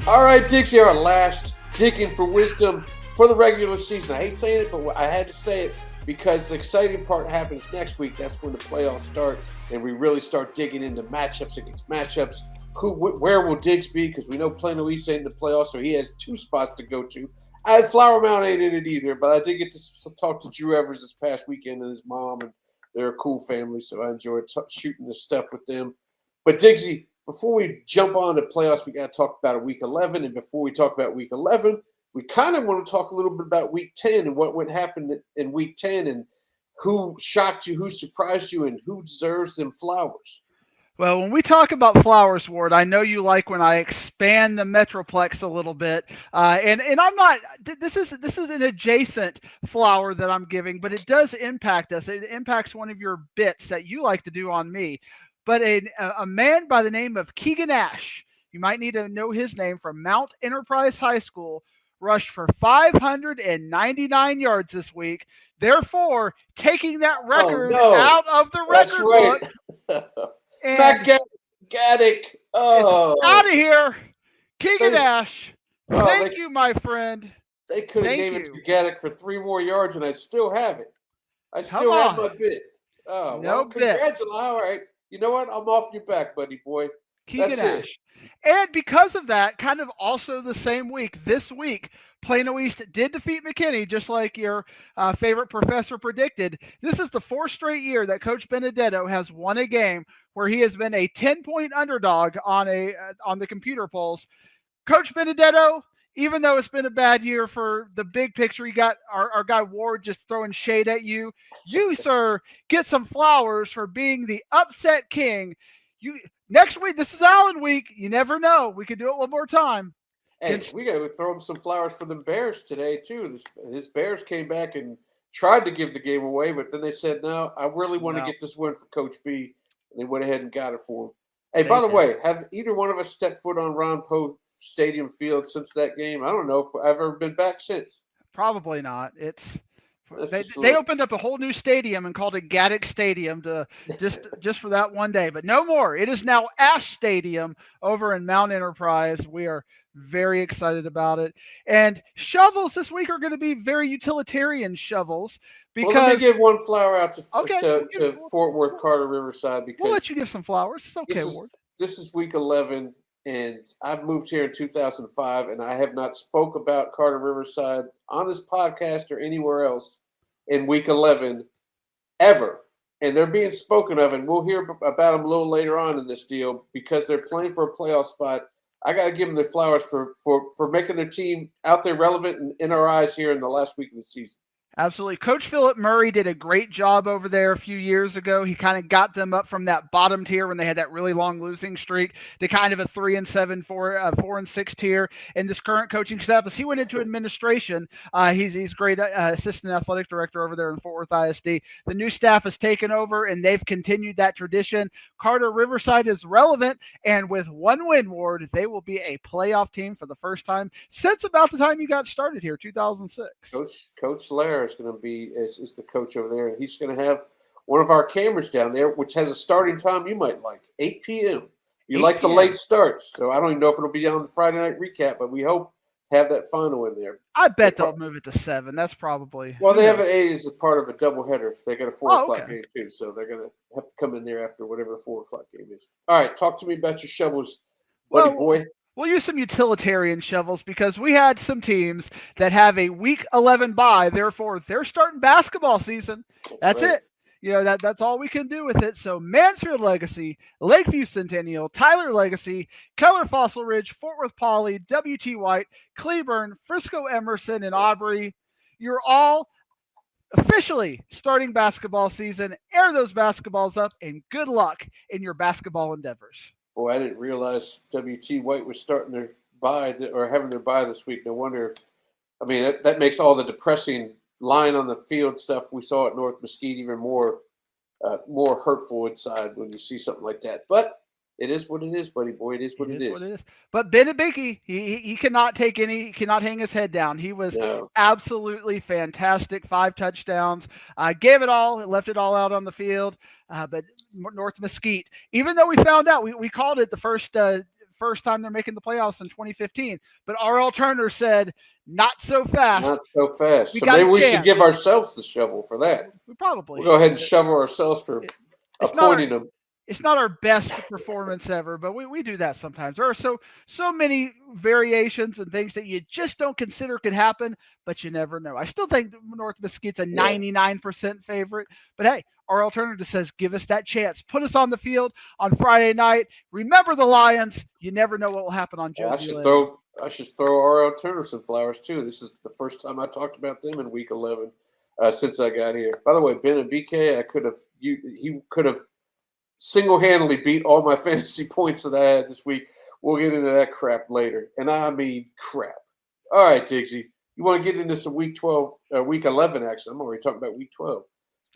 All right, Dixie, our last digging for wisdom for the regular season. I hate saying it, but I had to say it because the exciting part happens next week. That's when the playoffs start, and we really start digging into matchups against matchups. Where will Diggs be? Because we know Plano East ain't in the playoffs, so he has two spots to go to. Flower Mound ain't in it either, but I did get to talk to Drew Evers this past weekend and his mom, and they're a cool family, so I enjoyed shooting the stuff with them. But Diggsy, before we jump on to playoffs, we got to talk about Week 11. And before we talk about Week 11, we kind of want to talk a little bit about Week 10 and what would happen in Week 10 and who shocked you, who surprised you, and who deserves them flowers. Well, when we talk about flowers, Ward, I know you like when I expand the Metroplex a little bit, and I'm not. This is an adjacent flower that I'm giving, but it does impact us. It impacts one of your bits that you like to do on me. But a man by the name of Keegan Ash, you might need to know his name, from Mount Enterprise High School, rushed for 599 yards this week. Therefore, taking that record out of the record book. And Gaddick. Oh, out of here. Keegan Ash. Thank you, my friend. They could have gave it to Gaddick for 3 more yards, and I still have it. I still have my bit. Oh, no, well, congratulations. All right. You know what? I'm off your back, buddy boy. Keegan Ash. And because of that, kind of also the same week, this week, Plano East did defeat McKinney, just like your favorite professor predicted. This is the 4th straight year that Coach Benedetto has won a game where he has been a 10-point underdog on the computer polls. Coach Benedetto, even though it's been a bad year for the big picture, you got our guy Ward just throwing shade at you. You, sir, get some flowers for being the upset king. Next week, this is Allen week. You never know. We could do it one more time. And we got to throw him some flowers for the Bears today, too. His Bears came back and tried to give the game away, but then they said, no, I really want to get this win for Coach B. And they went ahead and got it for him. Hey, by the way, have either one of us stepped foot on Ron Poe Stadium field since that game? I don't know if I've ever been back since. Probably not. They opened up a whole new stadium and called it Gaddick Stadium to just for that one day, but no more. It is now Ash Stadium over in Mount Enterprise. We are very excited about it. And shovels this week are going to be very utilitarian shovels. Because let me give one flower out to Fort Worth, Carter, Riverside. Because we'll let you give some flowers. It's okay, Ward. This is week 11, and I've moved here in 2005, and I have not spoke about Carter Riverside on this podcast or anywhere else in week 11 ever. And they're being spoken of, and we'll hear about them a little later on in this deal because they're playing for a playoff spot. I got to give them their flowers for making their team out there relevant and in our eyes here in the last week of the season. Absolutely. Coach Philip Murray did a great job over there a few years ago. He kind of got them up from that bottom tier when they had that really long losing streak to kind of a 3-7, 4-6 tier. And this current coaching staff, as he went into administration, he's great assistant athletic director over there in Fort Worth ISD. The new staff has taken over, and they've continued that tradition. Carter Riverside is relevant, and with one win, Ward, they will be a playoff team for the first time since about the time you got started here, 2006. Coach Lair is going to be is the coach over there, and he's going to have one of our cameras down there, which has a starting time you might like, 8 p.m. You like the late starts, so I don't even know if it'll be on the Friday night recap, but we hope to have that final in there. I bet they'll move it to 7. That's probably they have an 8 as a part of a doubleheader. They got a 4 o'clock game too, so they're going to have to come in there after whatever the 4 o'clock game is. All right, talk to me about your shovels, buddy boy. We'll use some utilitarian shovels because we had some teams that have a week 11 bye. Therefore, they're starting basketball season. That's right. It. That's all we can do with it. So Mansfield Legacy, Lakeview Centennial, Tyler Legacy, Keller Fossil Ridge, Fort Worth Poly, W.T. White, Cleburne, Frisco Emerson, and Aubrey. You're all officially starting basketball season. Air those basketballs up, and good luck in your basketball endeavors. Boy, I didn't realize W.T. White was starting their bye or having their bye this week. No wonder. I mean, that makes all the depressing line on the field stuff we saw at North Mesquite even more hurtful inside when you see something like that. But it is what it is, buddy boy. It is what it is. But Benedicki, he cannot hang his head down. He was absolutely fantastic. 5 touchdowns. Gave it all, left it all out on the field. But North Mesquite, even though we found out, we called it the first first time they're making the playoffs in 2015. But R.L. Turner said, not so fast. Not so fast. We so got maybe a we should chance. give ourselves the shovel for that. We probably We'll go ahead and shovel ourselves for appointing them. It's not our best performance ever, but we do that sometimes. There are so many variations and things that you just don't consider could happen, but you never know. I still think North Mesquite's a 99% favorite, but hey, our alternative says give us that chance. Put us on the field on Friday night. Remember the Lions. You never know what will happen on Josie Landing. I should throw R.L. Turner some flowers too. This is the first time I talked about them in Week 11 since I got here. By the way, Ben and BK, he could have single-handedly beat all my fantasy points that I had this week. We'll get into that crap later. And I mean crap. All right, Diggsy. You want to get into some Week 11 action? I'm already talking about Week 12.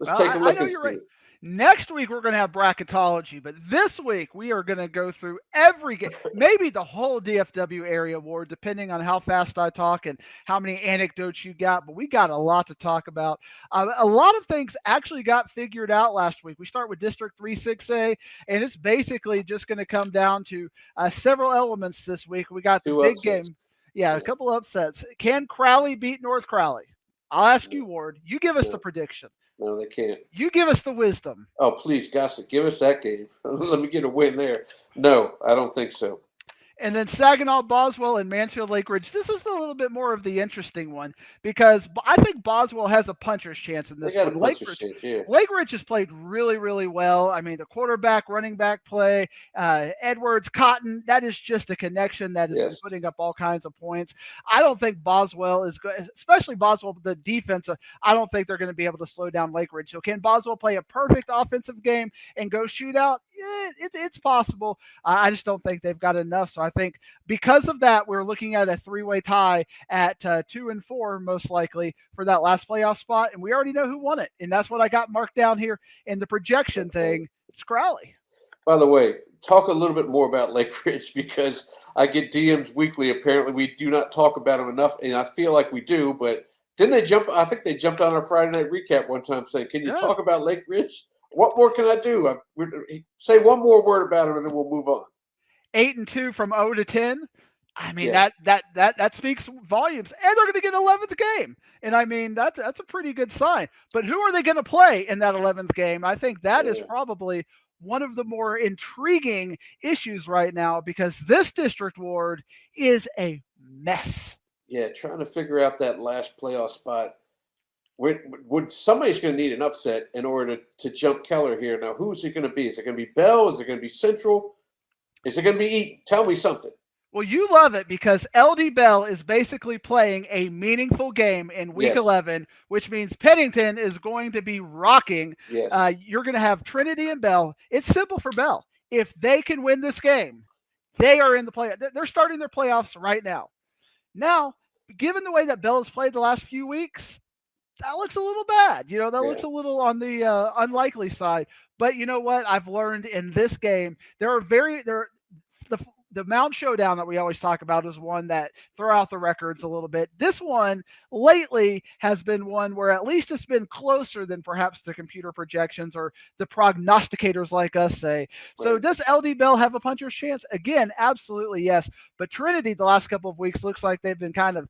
Let's take a look and see. Next week, we're going to have bracketology, but this week, we are going to go through every game, maybe the whole DFW area, Ward, depending on how fast I talk and how many anecdotes you got, but we got a lot to talk about. A lot of things actually got figured out last week. We start with District 3-6A, and it's basically just going to come down to several elements this week. We got the big game. Yeah, a couple upsets. Can Crowley beat North Crowley? I'll ask you, Ward. You give us the prediction. No, they can't. You give us the wisdom. Oh, please, Gossett, give us that game. Let me get a win there. No, I don't think so. And then Saginaw, Boswell, and Mansfield Lake Ridge. This is a little bit more of the interesting one because I think Boswell has a puncher's chance in this one. Lake Ridge has played really, really well. I mean, the quarterback, running back play, Edwards, Cotton, that is just a connection that is putting up all kinds of points. I don't think Boswell is good, especially Boswell, the defense. I don't think they're going to be able to slow down Lake Ridge. So can Boswell play a perfect offensive game and go shootout? Yeah, it's possible. I just don't think they've got enough. So I think because of that, we're looking at a three-way tie at 2 and 4, most likely, for that last playoff spot. And we already know who won it. And that's what I got marked down here in the projection thing. It's Crowley. By the way, talk a little bit more about Lake Ridge because I get DMs weekly. Apparently, we do not talk about them enough. And I feel like we do. But didn't they jump? I think they jumped on our Friday night recap one time saying, can you talk about Lake Ridge? What more can I do? Say one more word about him, and then we'll move on. 8-2 from 0 to 10. I mean, that speaks volumes. And they're going to get 11th game. And I mean, that's a pretty good sign. But who are they going to play in that 11th game? I think that is probably one of the more intriguing issues right now because this district, Ward, is a mess. Yeah, trying to figure out that last playoff spot. Would somebody's going to need an upset in order to jump Keller here? Now, who's it going to be? Is it going to be Bell? Is it going to be Central? Is it going to be Eaton? Tell me something. Well, you love it because LD Bell is basically playing a meaningful game in Week 11, which means Pennington is going to be rocking. Yes. You're going to have Trinity and Bell. It's simple for Bell. If they can win this game, they are in the play. They're starting their playoffs right now. Now, given the way that Bell has played the last few weeks, that looks a little bad. That looks a little on the unlikely side. But you know what? I've learned in this game, the Mound Showdown that we always talk about is one that throw out the records a little bit. This one lately has been one where at least it's been closer than perhaps the computer projections or the prognosticators like us say. So does LD Bell have a puncher's chance? Again, absolutely yes. But Trinity the last couple of weeks looks like they've been kind of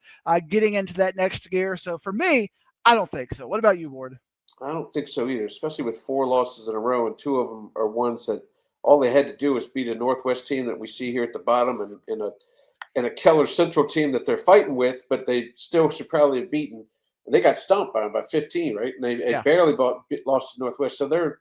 getting into that next gear. So for me, I don't think so. What about you, Ward? I don't think so either, especially with 4 losses in a row, and 2 of them are ones that all they had to do was beat a Northwest team that we see here at the bottom and a Keller Central team that they're fighting with, but they still should probably have beaten. And they got stomped by them by 15, right? And they barely lost to Northwest. So they're,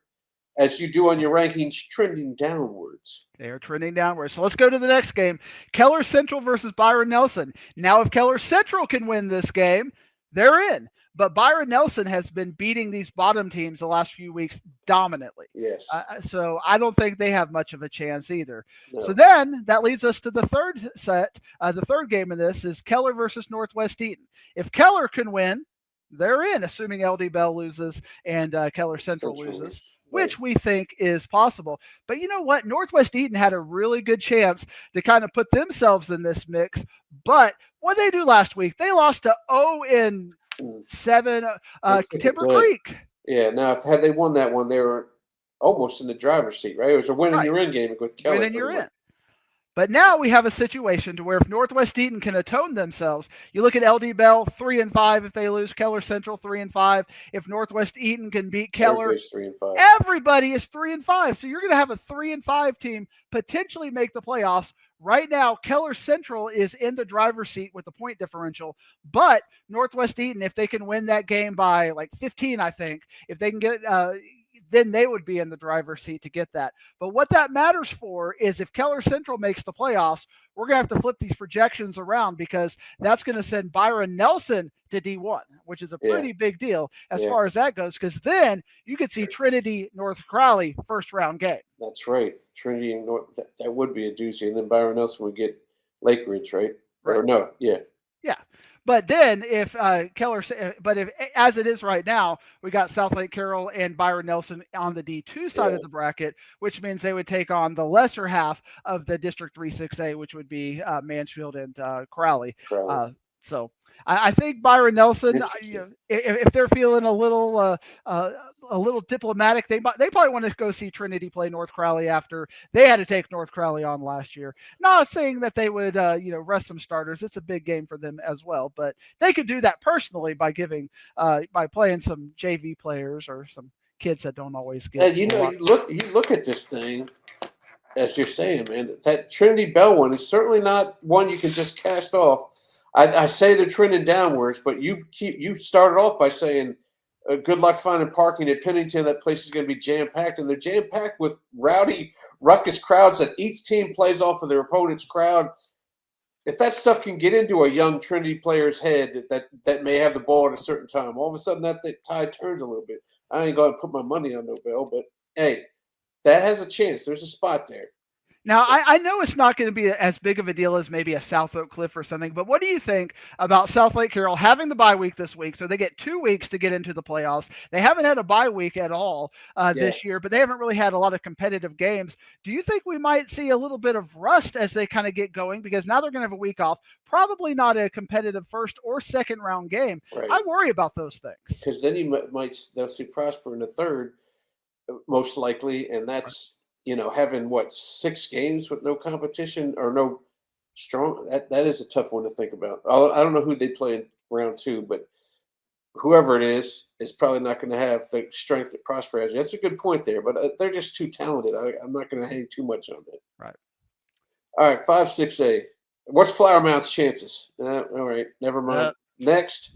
as you do on your rankings, trending downwards. They're trending downwards. So let's go to the next game. Keller Central versus Byron Nelson. Now, if Keller Central can win this game, they're in. But Byron Nelson has been beating these bottom teams the last few weeks dominantly. Yes. So I don't think they have much of a chance either. No. So then that leads us to the third set. The third game in this is Keller versus Northwest Eaton. If Keller can win, they're in, assuming LD Bell loses and Keller Central loses, which we think is possible. But you know what? Northwest Eaton had a really good chance to kind of put themselves in this mix. But what did they do last week? They lost to 0-7 Timber Creek. Yeah, now had they won that one, they were almost in the driver's seat, right? It was a win-in-your-in game with Keller. Win-in-your-in. But now we have a situation to where if Northwest Eaton can atone themselves, you look at LD Bell 3-5 if they lose, Keller Central 3-5. If Northwest Eaton can beat Keller, Everybody's 3-5. everybody is 3-5. So you're going to have a 3-5 team potentially make the playoffs. Right now, Keller Central is in the driver's seat with the point differential, but Northwest Eaton, if they can win that game by like 15, I think, if they can get, then they would be in the driver's seat to get that. But what that matters for is if Keller Central makes the playoffs, we're going to have to flip these projections around because that's going to send Byron Nelson to D1, which is a pretty big deal as far as that goes, because then you could see Trinity North Crowley first round game. That's right. Trinity and North, that would be a doozy. And then Byron Nelson would get Lake Ridge, right? Or no, yeah. But then if if as it is right now, we got South Lake Carroll and Byron Nelson on the D2 side of the bracket, which means they would take on the lesser half of the District 3-6A, which would be Mansfield and Crowley. So I think Byron Nelson, if they're feeling a little diplomatic, they probably want to go see Trinity play North Crowley after they had to take North Crowley on last year. Not saying that they would rest some starters. It's a big game for them as well, but they could do that personally by by playing some JV players or some kids that don't always get. You look at this thing. As you're saying, man, that Trinity Bell one is certainly not one you can just cast off. I say they're trending downwards, but you started off by saying good luck finding parking at Pennington. That place is going to be jam-packed, and they're jam-packed with rowdy, ruckus crowds that each team plays off of their opponent's crowd. If that stuff can get into a young Trinity player's head that may have the ball at a certain time, all of a sudden that tide turns a little bit. I ain't going to put my money on no Bell, but, hey, that has a chance. There's a spot there. Now, I know it's not going to be as big of a deal as maybe a South Oak Cliff or something, but what do you think about South Lake Carroll having the bye week this week? So they get 2 weeks to get into the playoffs. They haven't had a bye week at all this year, but they haven't really had a lot of competitive games. Do you think we might see a little bit of rust as they kind of get going? Because now they're going to have a week off, probably not a competitive first or second round game. Right. I worry about those things. Because then they'll see Prosper in the third, most likely, and that's having 6 games with no competition or no strong. That is a tough one to think about. I don't know who they play in round 2, but whoever it is probably not going to have the strength that Prosper has. That's a good point there, but they're just too talented. I'm not going to hang too much on that. Right. All right, 5-6A. What's Flower Mound's chances? All right, never mind. Next.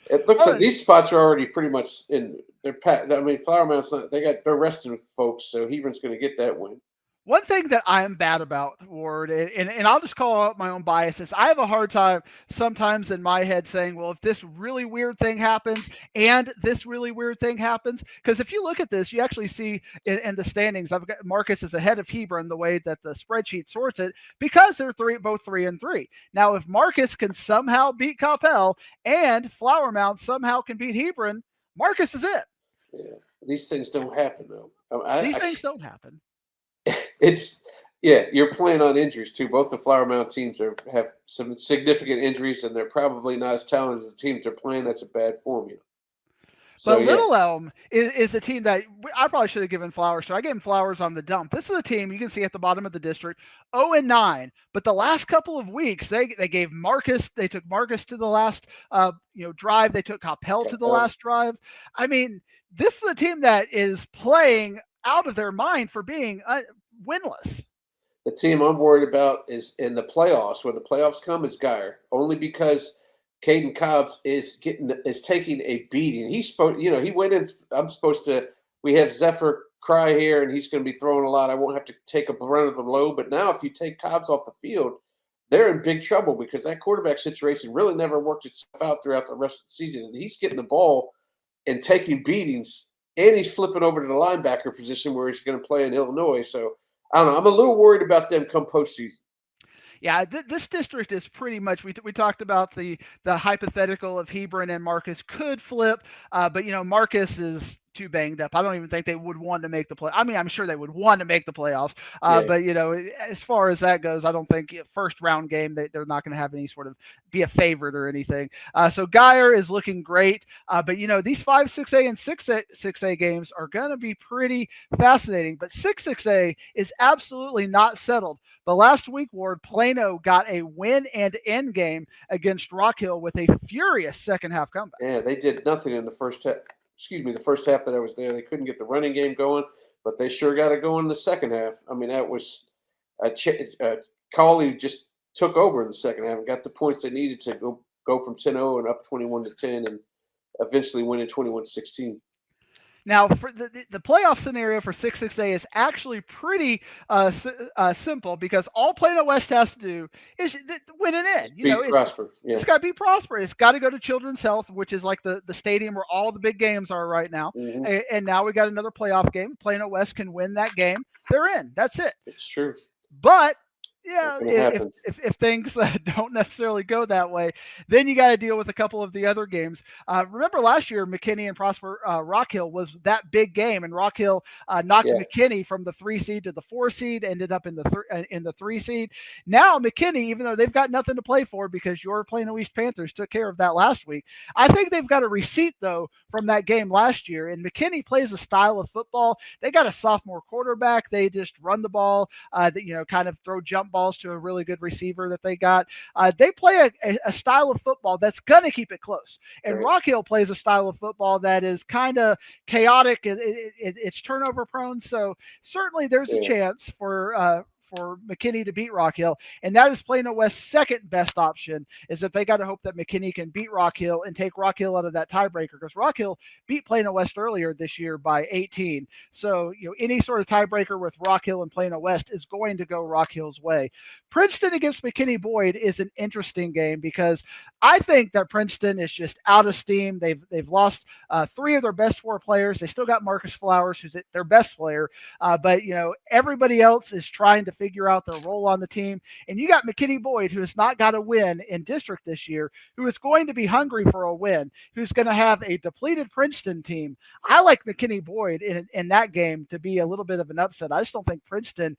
It looks like these spots are already pretty much in. They're packed. I mean, Flower Mound's they're resting folks, so Hebron's going to get that win. One thing that I am bad about, Ward, and I'll just call out my own biases. I have a hard time sometimes in my head saying, well, if this really weird thing happens and this really weird thing happens, because if you look at this, you actually see in the standings, I've got Marcus is ahead of Hebron the way that the spreadsheet sorts it because they're both 3-3. Now, if Marcus can somehow beat Coppell and Flower Mound somehow can beat Hebron, Marcus is it. Yeah, these things don't happen though. These things don't happen. You're playing on injuries too. Both the Flower Mound teams have some significant injuries, and they're probably not as talented as the teams they're playing. That's a bad formula. But Little Elm is a team that I probably should have given flowers to. I gave him flowers on the dump. This is a team you can see at the bottom of the district, 0-9. But the last couple of weeks, they took Marcus to the last drive. They took Coppell to the last drive. I mean, this is a team that is playing out of their mind for being winless. The team I'm worried about is in the playoffs. When the playoffs come, is Geyer, only because Caden Cobbs is taking a beating. He's supposed, he went in. We have Zephyr Cry here, and he's going to be throwing a lot. I won't have to take a run of the low. But now, if you take Cobbs off the field, they're in big trouble because that quarterback situation really never worked itself out throughout the rest of the season. And he's getting the ball and taking beatings, and he's flipping over to the linebacker position where he's going to play in Illinois. So I don't know. I'm a little worried about them come postseason. Yeah, this district is pretty much. We talked about the hypothetical of Hebron and Marcus could flip, but Marcus is too banged up. I don't even think they would want to make the play. I mean, I'm sure they would want to make the playoffs, Yeah. but as far as that goes, I don't think first round game they're not going to have any sort of be a favorite or anything. So Geyer is looking great, but these 5, 6A, and 6A games are going to be pretty fascinating. But 6A is absolutely not settled. But last week, Ward, Plano got a win and end game against Rock Hill with a furious second half comeback. Yeah, they did nothing in the first half. The first half that I was there, they couldn't get the running game going, but they sure got it going in the second half. I mean, that was Cawley just took over in the second half and got the points they needed to go from 10-0 and up 21-10, and eventually win at 21-16. Now, for the playoff scenario for 6A is actually pretty simple, because all Plano West has to do is win an end. Beat Prosper. Yeah. It's got to be Prosper. It's got to go to Children's Health, which is like the stadium where all the big games are right now. Mm-hmm. And now we got another playoff game. Plano West can win that game. They're in. That's it. It's true. But if things don't necessarily go that way, then you got to deal with a couple of the other games. Remember last year, McKinney and Prosper Rock Hill was that big game, and Rock Hill knocked McKinney from the 3 seed to the 4 seed, ended up in the 3 seed. Now McKinney, even though they've got nothing to play for because your Plano East Panthers took care of that last week, I think they've got a receipt though from that game last year. And McKinney plays a style of football. They got a sophomore quarterback. They just run the ball, kind of throw jump balls to a really good receiver that they got. They play a style of football that's going to keep it close. And right. Rock Hill plays a style of football that is kind of chaotic. It's turnover prone. So certainly there's a chance for McKinney to beat Rock Hill, and that is Plano West's second best option, is that they got to hope that McKinney can beat Rock Hill and take Rock Hill out of that tiebreaker, because Rock Hill beat Plano West earlier this year by 18. So, any sort of tiebreaker with Rock Hill and Plano West is going to go Rock Hill's way. Princeton against McKinney Boyd is an interesting game, because I think that Princeton is just out of steam. They've lost 3 of their best 4 players. They still got Marcus Flowers, who's their best player, but everybody else is trying to figure out their role on the team. And you got McKinney Boyd, who has not got a win in district this year, who is going to be hungry for a win, who's going to have a depleted Princeton team. I like McKinney Boyd in that game to be a little bit of an upset. I just don't think Princeton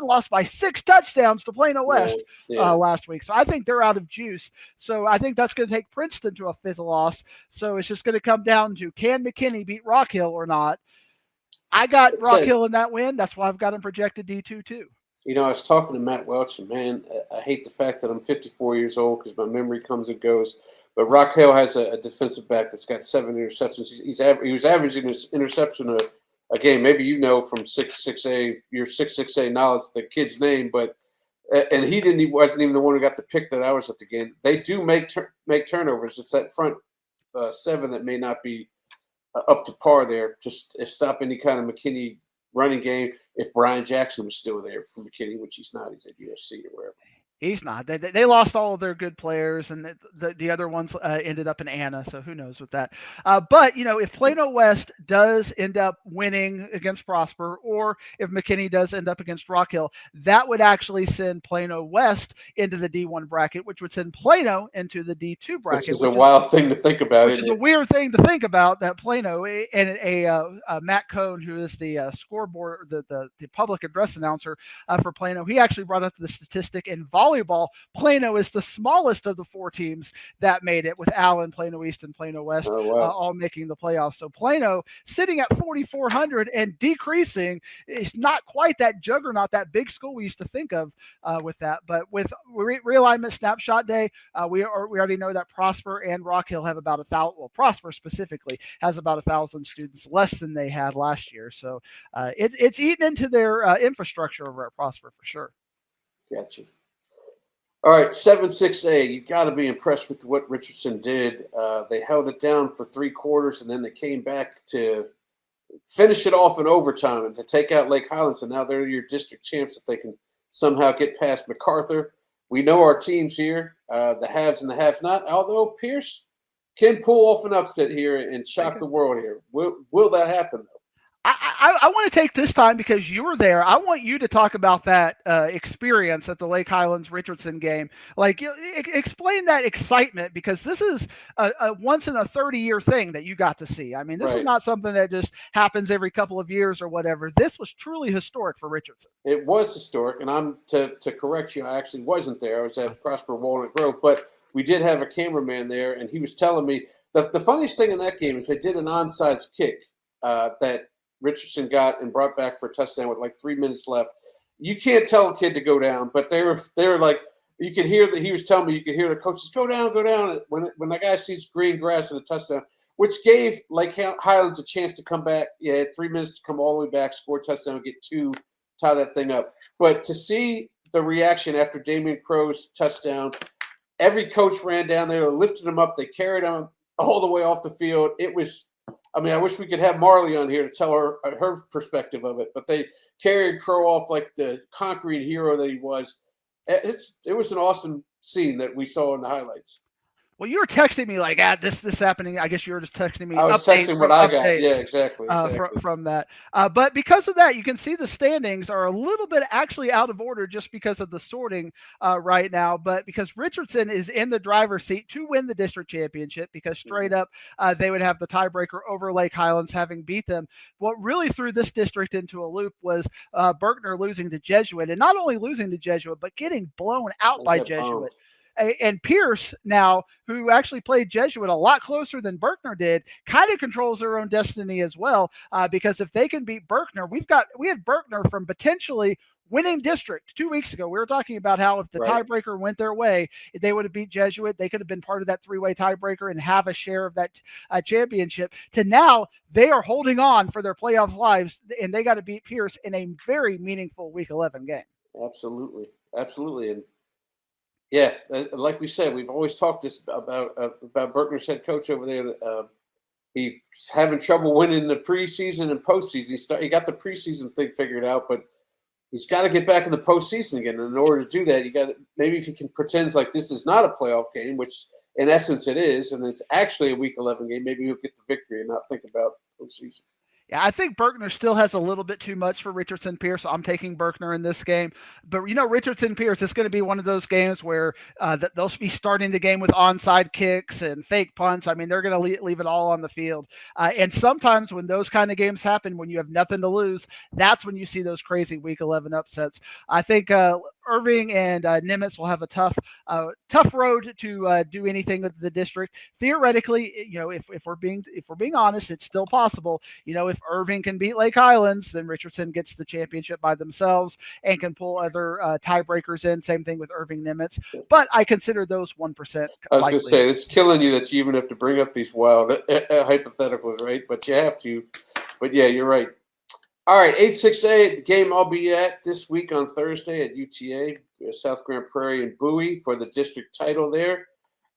lost by 6 touchdowns to Plano West last week. So I think they're out of juice. So I think that's going to take Princeton to a 5th loss. So it's just going to come down to, can McKinney beat Rock Hill or not? I got Rock Hill in that win. That's why I've got him projected D2 too. I was talking to Matt Welch, and man, I hate the fact that I'm 54 years old because my memory comes and goes. But Rock Hill has a defensive back that's got 7 interceptions. He was averaging his interception a game. Maybe from 6A, your 6A knowledge, the kid's name, but and he wasn't even the one who got the pick that I was at the game. They do make turnovers. It's that front 7 that may not be up to par there. Just stop any kind of McKinney running game. If Brian Jackson was still there for McKinney, which he's not, he's at USC or wherever. He's not. They lost all of their good players, and the other ones ended up in Anna, so who knows with that. But, if Plano West does end up winning against Prosper, or if McKinney does end up against Rock Hill, that would actually send Plano West into the D1 bracket, which would send Plano into the D2 bracket. Which is a wild thing to think about. Which is a weird thing to think about, that Plano and Matt Cohn, who is the scoreboard, the public address announcer for Plano, he actually brought up the statistic in volleyball. Plano is the smallest of the 4 teams that made it, with Allen, Plano East, and Plano West all making the playoffs. So Plano sitting at 4,400 and decreasing is not quite that juggernaut, that big school we used to think of with that. But with realignment snapshot day, we already know that Prosper and Rock Hill have about 1,000. Well, Prosper specifically has about 1,000 students less than they had last year. So it's eaten into their infrastructure over at Prosper for sure. Gotcha. All right, 7-6A, you got to be impressed with what Richardson did. They held it down for 3 quarters, and then they came back to finish it off in overtime and to take out Lake Highlands. And now they're your district champs if they can somehow get past MacArthur. We know our teams here, the haves and the haves not, although Pierce can pull off an upset here and shock the world here. Will that happen, though? I want to take this time because you were there. I want you to talk about that experience at the Lake Highlands Richardson game. Like, explain that excitement, because this is a once in a 30-year thing that you got to see. I mean, this is Right. not something that just happens every couple of years or whatever. This was truly historic for Richardson. It was historic, and I'm to correct you. I actually wasn't there. I was at Prosper Walnut Grove, but we did have a cameraman there, and he was telling me the funniest thing in that game is they did an onside kick that Richardson got and brought back for a touchdown with like 3 minutes left. You can't tell a kid to go down, but they were like, you could hear that he was telling me, you could hear the coaches go down. When the guy sees green grass and a touchdown, which gave like Highlands a chance to come back. Yeah, 3 minutes to come all the way back, score a touchdown, get two, tie that thing up. But to see the reaction after Damian Crow's touchdown, every coach ran down there, lifted him up, they carried him all the way off the field. It was, I mean, I wish we could have Marley on here to tell her perspective of it, but they carried Crow off like the conquering hero that he was. It was an awesome scene that we saw in the highlights. Well, you were texting me like, this happening. I guess you were just texting me. I was texting what I got. Yeah, exactly. From that. But because of that, you can see the standings are a little bit actually out of order just because of the sorting right now. But because Richardson is in the driver's seat to win the district championship, because straight up they would have the tiebreaker over Lake Highlands having beat them. What really threw this district into a loop was Berkner losing to Jesuit, and not only losing to Jesuit, but getting blown out by Jesuit. And Pierce now, who actually played Jesuit a lot closer than Berkner did, kind of controls their own destiny as well. Because if they can beat Berkner, we had Berkner from potentially winning district 2 weeks ago. We were talking about how if the tiebreaker went their way, they would have beat Jesuit. They could have been part of that three-way tiebreaker and have a share of that championship. To now, they are holding on for their playoff lives, and they got to beat Pierce in a very meaningful Week 11 game. Absolutely. And yeah, like we said, we've always talked this about Berkner's head coach over there. He's having trouble winning the preseason and postseason. He got the preseason thing figured out, but he's got to get back in the postseason again. And in order to do that, you got to, maybe if he can pretend like this is not a playoff game, which in essence it is, and it's actually a Week 11 game, maybe he'll get the victory and not think about postseason. Yeah, I think Berkner still has a little bit too much for Richardson Pierce, so I'm taking Berkner in this game. But, Richardson Pierce, it's going to be one of those games where they'll be starting the game with onside kicks and fake punts. I mean, they're going to leave it all on the field. And sometimes when those kind of games happen, when you have nothing to lose, that's when you see those crazy Week 11 upsets. I think Irving and Nimitz will have a tough road to do anything with the district. Theoretically, if we're being honest, it's still possible. If Irving can beat Lake Highlands, then Richardson gets the championship by themselves and can pull other tiebreakers in. Same thing with Irving Nimitz. But I consider those 1%. I was going to say, it's killing you that you even have to bring up these wild hypotheticals, right? But you have to. But yeah, you're right. All right, 8-6A, the game I'll be at this week on Thursday at UTA, South Grand Prairie and Bowie for the district title there.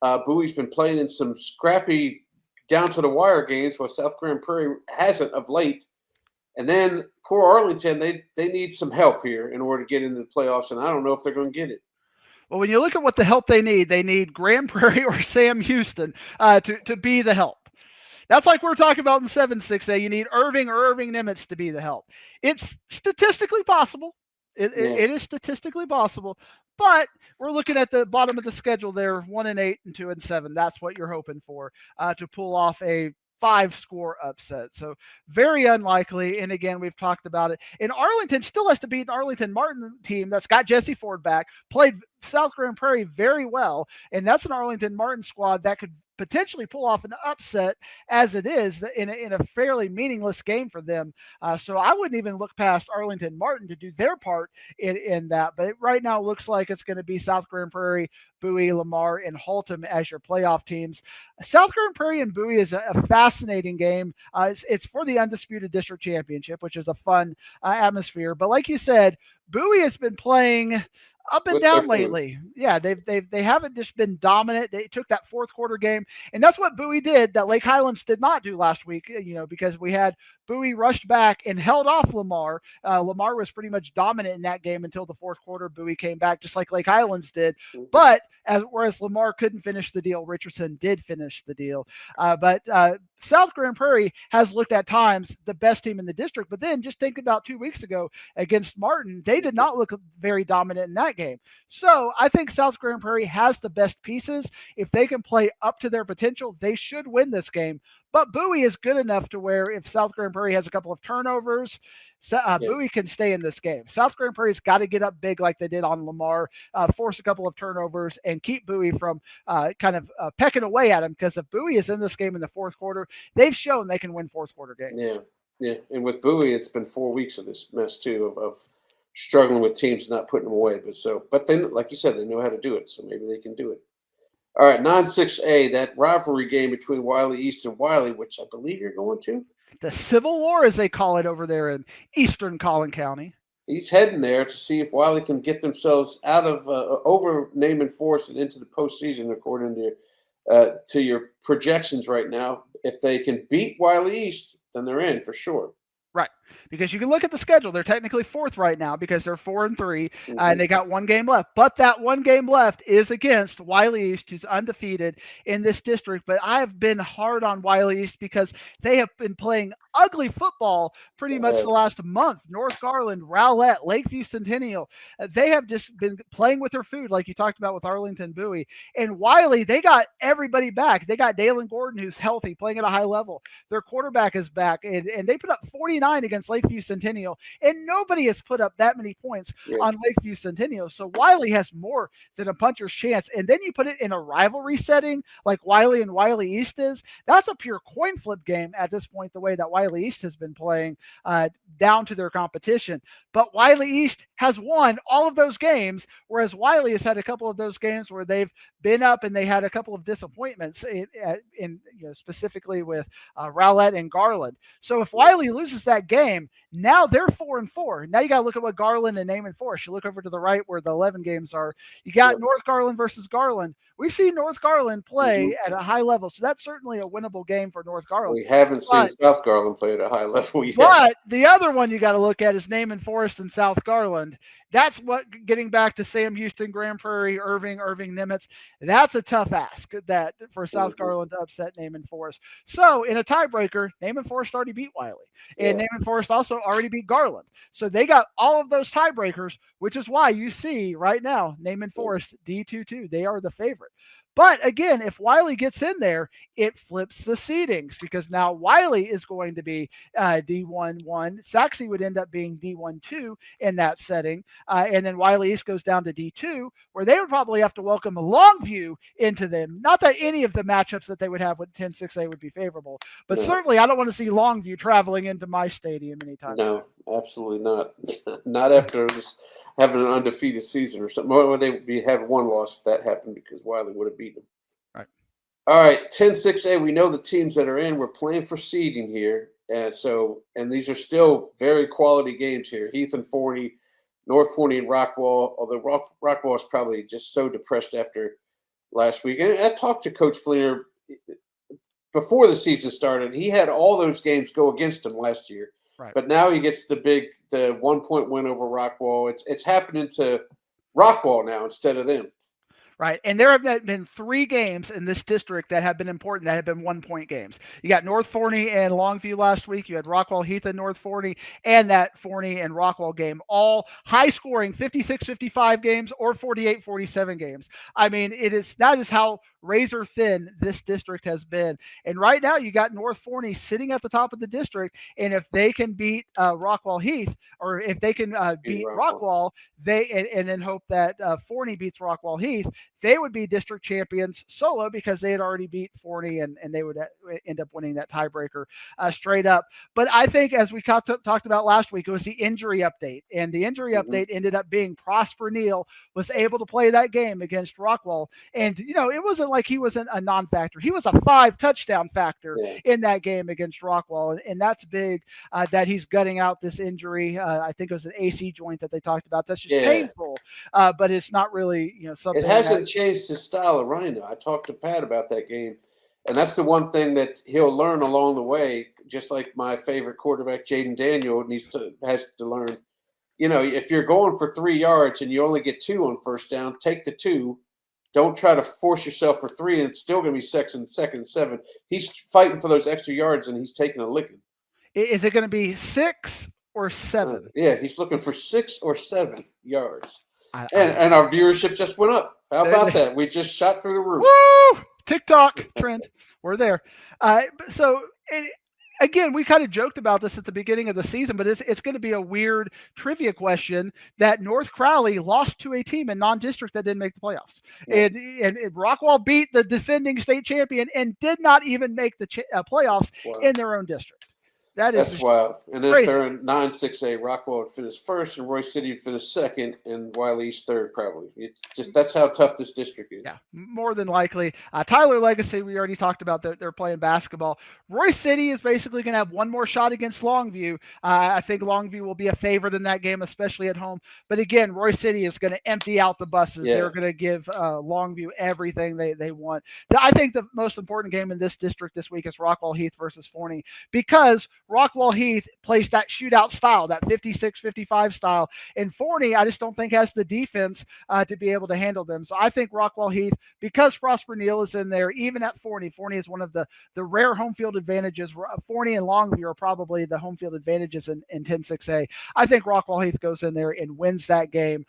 Bowie's been playing in some scrappy down-to-the-wire games, while South Grand Prairie hasn't of late. And then poor Arlington, they need some help here in order to get into the playoffs, and I don't know if they're going to get it. Well, when you look at what the help they need Grand Prairie or Sam Houston to be the help. That's like we're talking about in 7-6A. You need Irving or Irving Nimitz to be the help. It's statistically possible. It is statistically possible. But we're looking at the bottom of the schedule there, 1-8 and 2-7. That's what you're hoping for to pull off a 5-score upset. So very unlikely. And again, we've talked about it. And Arlington still has to beat an Arlington Martin team that's got Jesse Ford back, played South Grand Prairie very well. And that's an Arlington Martin squad that could potentially pull off an upset as it is in a fairly meaningless game for them. So I wouldn't even look past Arlington Martin to do their part in that. But right now it looks like it's going to be South Grand Prairie, Bowie, Lamar, and Haltom as your playoff teams. South Grand Prairie and Bowie is a fascinating game. It's for the undisputed district championship, which is a fun atmosphere. But like you said, Bowie has been playing up and down lately. Yeah, they haven't just been dominant. They took that fourth quarter game, and that's what Bowie did that Lake Highlands did not do last week, because we had Bowie rushed back and held off Lamar. Lamar was pretty much dominant in that game until the fourth quarter. Bowie came back just like Lake Highlands did. But whereas Lamar couldn't finish the deal, Richardson did finish the deal. But South Grand Prairie has looked at times the best team in the district, but then just think about 2 weeks ago against Martin, they did not look very dominant in that game. So I think South Grand Prairie has the best pieces. If they can play up to their potential, they should win this game. But Bowie is good enough to where if South Grand Prairie has a couple of turnovers, Bowie can stay in this game. South Grand Prairie's got to get up big like they did on Lamar, force a couple of turnovers, and keep Bowie from kind of pecking away at him. Because if Bowie is in this game in the fourth quarter, they've shown they can win fourth quarter games. Yeah. And with Bowie, it's been 4 weeks of this mess too of struggling with teams not putting them away. But then, like you said, they know how to do it, so maybe they can do it. All right, 9-6A, that rivalry game between Wylie East and Wylie, which I believe you're going to. The Civil War, as they call it over there in eastern Collin County. He's heading there to see if Wylie can get themselves out of over Naaman Forest and into the postseason, according to your projections right now. If they can beat Wylie East, then they're in for sure. Right, because you can look at the schedule. They're technically fourth right now because they're 4-3, and they got one game left. But that one game left is against Wylie East, who's undefeated in this district. But I have been hard on Wylie East because they have been playing ugly football pretty much the last month. North Garland, Rowlett, Lakeview Centennial, they have just been playing with their food, like you talked about with Arlington Bowie. And Wylie, they got everybody back. They got Dalen Gordon, who's healthy, playing at a high level. Their quarterback is back, and they put up 49 against Lakeview Centennial, and nobody has put up that many points on Lakeview Centennial. So Wylie has more than a puncher's chance. And then you put it in a rivalry setting like Wylie and Wylie East is. That's a pure coin flip game at this point, the way that Wylie East has been playing down to their competition. But Wylie East has won all of those games, whereas Wylie has had a couple of those games where they've been up and they had a couple of disappointments in specifically with Rowlett and Garland. So if Wylie loses that game, now they're 4-4. Now you got to look at what Garland and Naaman Forest. You look over to the right where the 11 games are. You got North Garland versus Garland. We've seen North Garland play at a high level, so that's certainly a winnable game for North Garland. We haven't seen South Garland play at a high level yet. But the other one you got to look at is Naaman Forest and South Garland. That's what, getting back to Sam Houston, Grand Prairie, Irving Nimitz, that's a tough ask that for South Garland to upset Naaman Forest. So in a tiebreaker, Naaman Forest already beat Wylie, and Naaman Forest also already beat Garland. So they got all of those tiebreakers, which is why you see right now Naaman Forest D2-2. They are the favorite. But again, if Wylie gets in there, it flips the seedings because now Wylie is going to be D1-1. Saxe would end up being D1-2 in that setting. And then Wylie East goes down to D2, where they would probably have to welcome Longview into them. Not that any of the matchups that they would have with 10-6A would be favorable, but certainly I don't want to see Longview traveling into my stadium anytime soon. No, absolutely not. Not after this. Having an undefeated season or something. Or they would have one loss if that happened because Wylie would have beaten them. Right. All right, 10-6A. We know the teams that are in. We're playing for seeding here. And these are still very quality games here. Heath and Forney, North Forney and Rockwall. Although Rockwall is probably just so depressed after last week. And I talked to Coach Fleener before the season started. He had all those games go against him last year. Right. But now he gets the 1-point win over Rockwall. It's happening to Rockwall now instead of them. Right. And there have been 3 games in this district that have been important that have been 1-point games. You got North Forney and Longview last week. You had Rockwall, Heath, and North Forney, and that Forney and Rockwall game, all high scoring 56-55 games or 48-47 games. I mean, that is how razor thin this district has been. And right now you got North Forney sitting at the top of the district. And if they can beat Rockwall Heath, or if they can beat Rockwall, and then hope that Forney beats Rockwall Heath, they would be district champions solo because they had already beat Forney and they would end up winning that tiebreaker straight up. But I think, as we talked about last week, it was the injury update. And the injury update ended up being Prosper Neal was able to play that game against Rockwall. And, it wasn't like he was a non-factor. He was a 5-touchdown factor in that game against Rockwall. And that's big that he's gutting out this injury. I think it was an AC joint that they talked about. That's just painful, but it's not really, something. It hasn't changed his style of running, though. I talked to Pat about that game, and that's the one thing that he'll learn along the way, just like my favorite quarterback, Jaden Daniel, has to learn. If you're going for 3 yards and you only get 2 on first down, take the 2. don't try to force yourself for 3, and it's still going to be second and 7. He's fighting for those extra yards, and he's taking a licking. Is it going to be 6 or 7? Yeah, he's looking for 6 or 7 yards. I And our viewership just went up. How about that? We just shot through the roof. Woo! TikTok trend. We're there. So again, we kind of joked about this at the beginning of the season, but it's going to be a weird trivia question that North Crowley lost to a team in non-district that didn't make the playoffs. Yeah. And Rockwall beat the defending state champion and did not even make the playoffs in their own district. That's wild. And then if they're in 9-6A, Rockwall would finish first, and Roy City would finish second, and Wylie's third, probably. It's just that's how tough this district is. Yeah, more than likely. Tyler Legacy, we already talked about. They're playing basketball. Roy City is basically going to have one more shot against Longview. I think Longview will be a favorite in that game, especially at home. But again, Roy City is going to empty out the buses. Yeah. They're going to give Longview everything they want. I think the most important game in this district this week is Rockwall Heath versus Forney, because Rockwall Heath plays that shootout style, that 56-55 style. And Forney, I just don't think has the defense to be able to handle them. So I think Rockwall Heath, because Prosper Neal is in there, even at Forney is one of the rare home field advantages. Forney and Longview are probably the home field advantages in 10-6A. I think Rockwall Heath goes in there and wins that game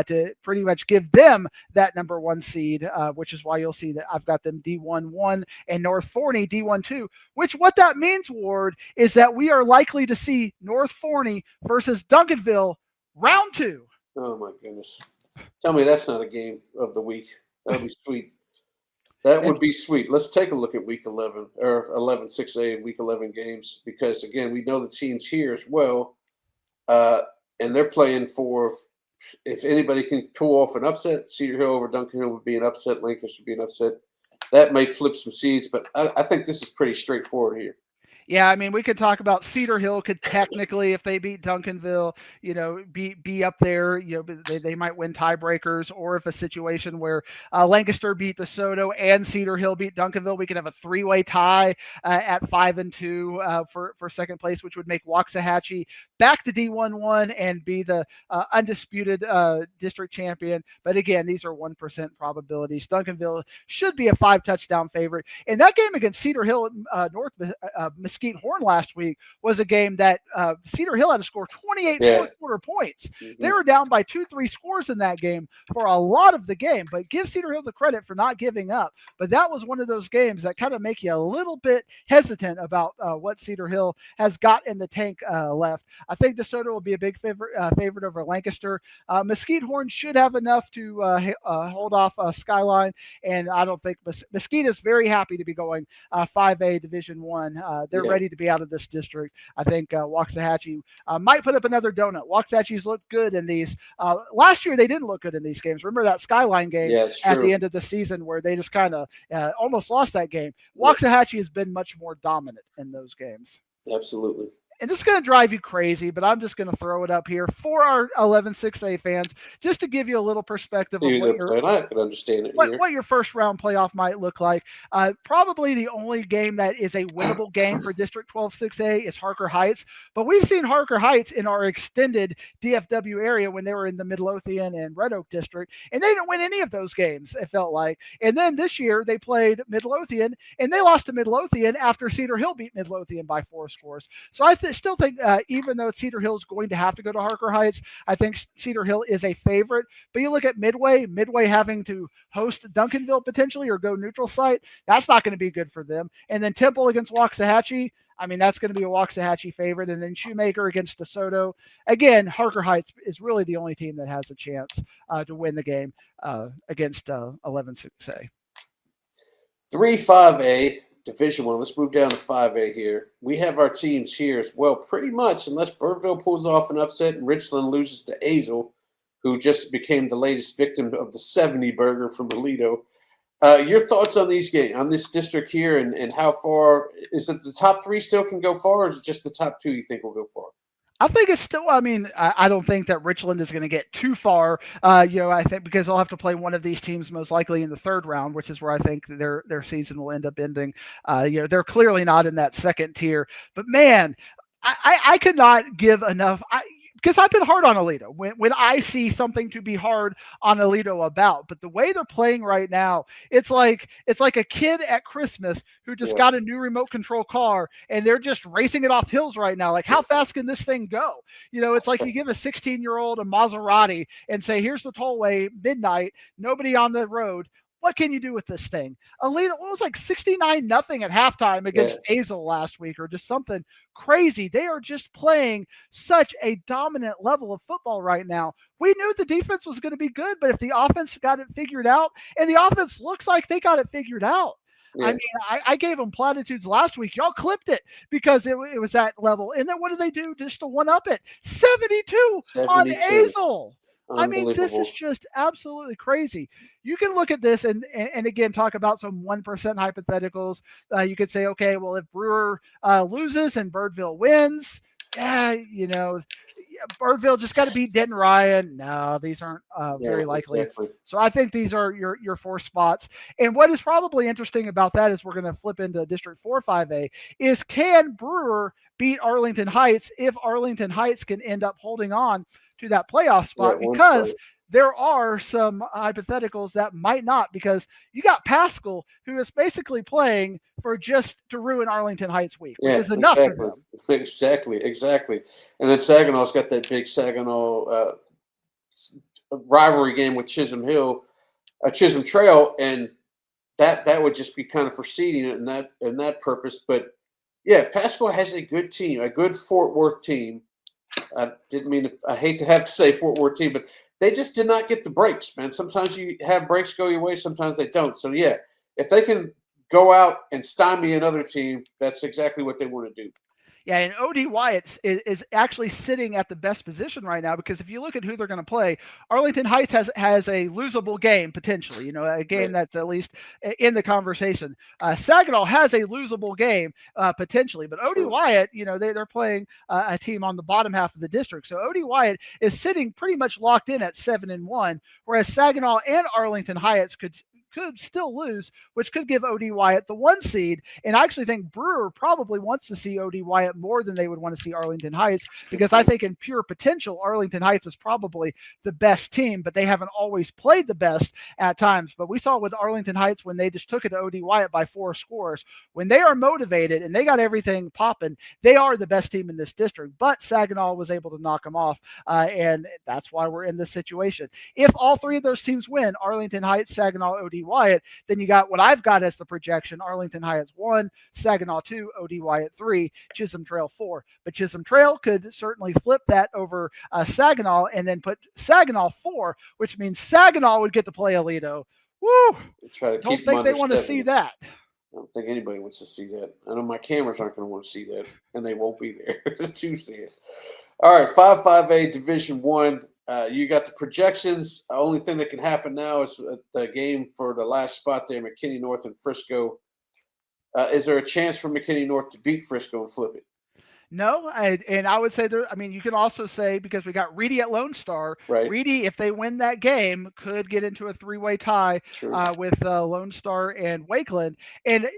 to pretty much give them that number 1 seed, which is why you'll see that I've got them D1-1 and North Forney D1-2, which what that means, Ward, is that we are likely to see North Forney versus Duncanville round 2. Oh my goodness. Tell me that's not a game of the week. That would be sweet. That would be sweet. Let's take a look at week 11 or 11-6A and week 11 games, because again, we know the teams here as well. And they're playing for, if anybody can pull off an upset, Cedar Hill over Duncanville would be an upset. Lancaster would be an upset. That may flip some seeds, but I think this is pretty straightforward here. Yeah, I mean, we could talk about Cedar Hill could technically, if they beat Duncanville, be up there. They might win tiebreakers, or if a situation where Lancaster beat DeSoto and Cedar Hill beat Duncanville, we could have a 3-way tie at 5-2 for second place, which would make Waxahachie back to D1-1 and be the undisputed district champion. But again, these are 1% probabilities. Duncanville should be a 5-touchdown favorite. And that game against Cedar Hill North Mesquite Horn last week was a game that Cedar Hill had to score 28 fourth quarter points. Mm-hmm. They were down by 2-3 scores in that game for a lot of the game, but give Cedar Hill the credit for not giving up. But that was one of those games that kind of make you a little bit hesitant about what Cedar Hill has got in the tank left. I think DeSoto will be a big favorite over Lancaster. Mesquite Horn should have enough to hold off Skyline, and I don't think Mesquite is very happy to be going 5A Division I. They're ready to be out of this district. I think Waxahachie might put up another donut. Waxahachie's looked good in these. Last year, they didn't look good in these games. Remember that Skyline game at the end of the season where they just kind of almost lost that game? Waxahachie has been much more dominant in those games. Absolutely. And this is going to drive you crazy, but I'm just going to throw it up here for our 11-6A fans, just to give you a little perspective of what your first round playoff might look like. Probably the only game that is a winnable game for District 12-6A is Harker Heights, but we've seen Harker Heights in our extended DFW area when they were in the Midlothian and Red Oak District, and they didn't win any of those games, it felt like. And then this year they played Midlothian, and they lost to Midlothian after Cedar Hill beat Midlothian by 4 scores. So I still think, even though Cedar Hill is going to have to go to Harker Heights, I think Cedar Hill is a favorite. But you look at Midway having to host Duncanville potentially or go neutral site, that's not going to be good for them. And then Temple against Waxahachie, I mean, that's going to be a Waxahachie favorite. And then Shoemaker against DeSoto. Again, Harker Heights is really the only team that has a chance to win the game against 11-6A. 3-5A. Division I. Let's move down to 5A here. We have our teams here as well, pretty much, unless Burtville pulls off an upset and Richland loses to Azle, who just became the latest victim of the 70 burger from Toledo. Your thoughts on these games, on this district here, and how far is it? The top 3 still can go far, or is it just the top 2 you think will go far? I think it's still, I mean, I don't think that Richland is going to get too far, I think, because they'll have to play one of these teams most likely in the 3rd round, which is where I think their season will end up ending. They're clearly not in that second tier, but man, I could not give enough. because I've been hard on Alito when I see something to be hard on Alito about. But the way they're playing right now, it's like a kid at Christmas who just got a new remote control car and they're just racing it off hills right now. Like, how fast can this thing go? It's like you give a 16-year-old a Maserati and say, here's the tollway, midnight, nobody on the road. What can you do with this thing? Alito, it was like 69-0 at halftime against Fasold last week, or just something crazy. They are just playing such a dominant level of football right now. We knew the defense was going to be good, but if the offense got it figured out, and the offense looks like they got it figured out. Yeah. I mean, I gave them platitudes last week. Y'all clipped it because it was that level. And then what do they do just to one-up it? 72 on Fasold. I mean, this is just absolutely crazy. You can look at this and again, talk about some 1% hypotheticals. You could say, okay, well, if Brewer loses and Birdville wins, Birdville just got to beat Denton Ryan. No, these aren't very likely. Exactly. So I think these are your 4 spots. And what is probably interesting about that is we're going to flip into District 4-5A is, can Brewer beat Arlington Heights if Arlington Heights can end up holding on to that playoff spot? Because there are some hypotheticals that might not, because you got Pascal, who is basically playing for just to ruin Arlington Heights week, which is enough for them. Exactly. And then Saginaw's got that big Saginaw rivalry game with Chisholm Trail, and that would just be kind of for seeding it in that purpose. But yeah, Pascal has a good team, a good Fort Worth team. I hate to have to say Fort Worth team, but they just did not get the breaks, man. Sometimes you have breaks go your way, sometimes they don't. So yeah, if they can go out and stymie another team, that's exactly what they want to do. Yeah, and O.D. Wyatt is actually sitting at the best position right now, because if you look at who they're going to play, Arlington Heights has a losable game potentially, a game that's at least in the conversation. Saginaw has a losable game potentially, but O.D. Wyatt, they're playing a team on the bottom half of the district. So O.D. Wyatt is sitting pretty much locked in at 7-1, whereas Saginaw and Arlington Heights could still lose, which could give O.D. Wyatt the 1 seed. And I actually think Brewer probably wants to see O.D. Wyatt more than they would want to see Arlington Heights, because I think in pure potential, Arlington Heights is probably the best team, but they haven't always played the best at times. But we saw with Arlington Heights, when they just took it to O.D. Wyatt by 4 scores, when they are motivated and they got everything popping, they are the best team in this district. But Saginaw was able to knock them off, and that's why we're in this situation. If all 3 of those teams win, Arlington Heights, Saginaw, O.D. Wyatt, then you got what I've got as the projection: Arlington Heights 1, Saginaw 2, O.D. Wyatt 3, Chisholm Trail 4. But Chisholm Trail could certainly flip that over Saginaw and then put Saginaw 4, which means Saginaw would get to play Alito. Woo! Don't think they want to see that. I don't think anybody wants to see that. I know my cameras aren't going to want to see that, and they won't be there to see it. All right, 5-5A Division 1. You got the projections. The only thing that can happen now is the game for the last spot there, McKinney North and Frisco. Is there a chance for McKinney North to beat Frisco and flip it? No, and I would say you can also say, because we got Reedy at Lone Star. Right. Reedy, if they win that game, could get into a 3-way tie with Lone Star and Wakeland. And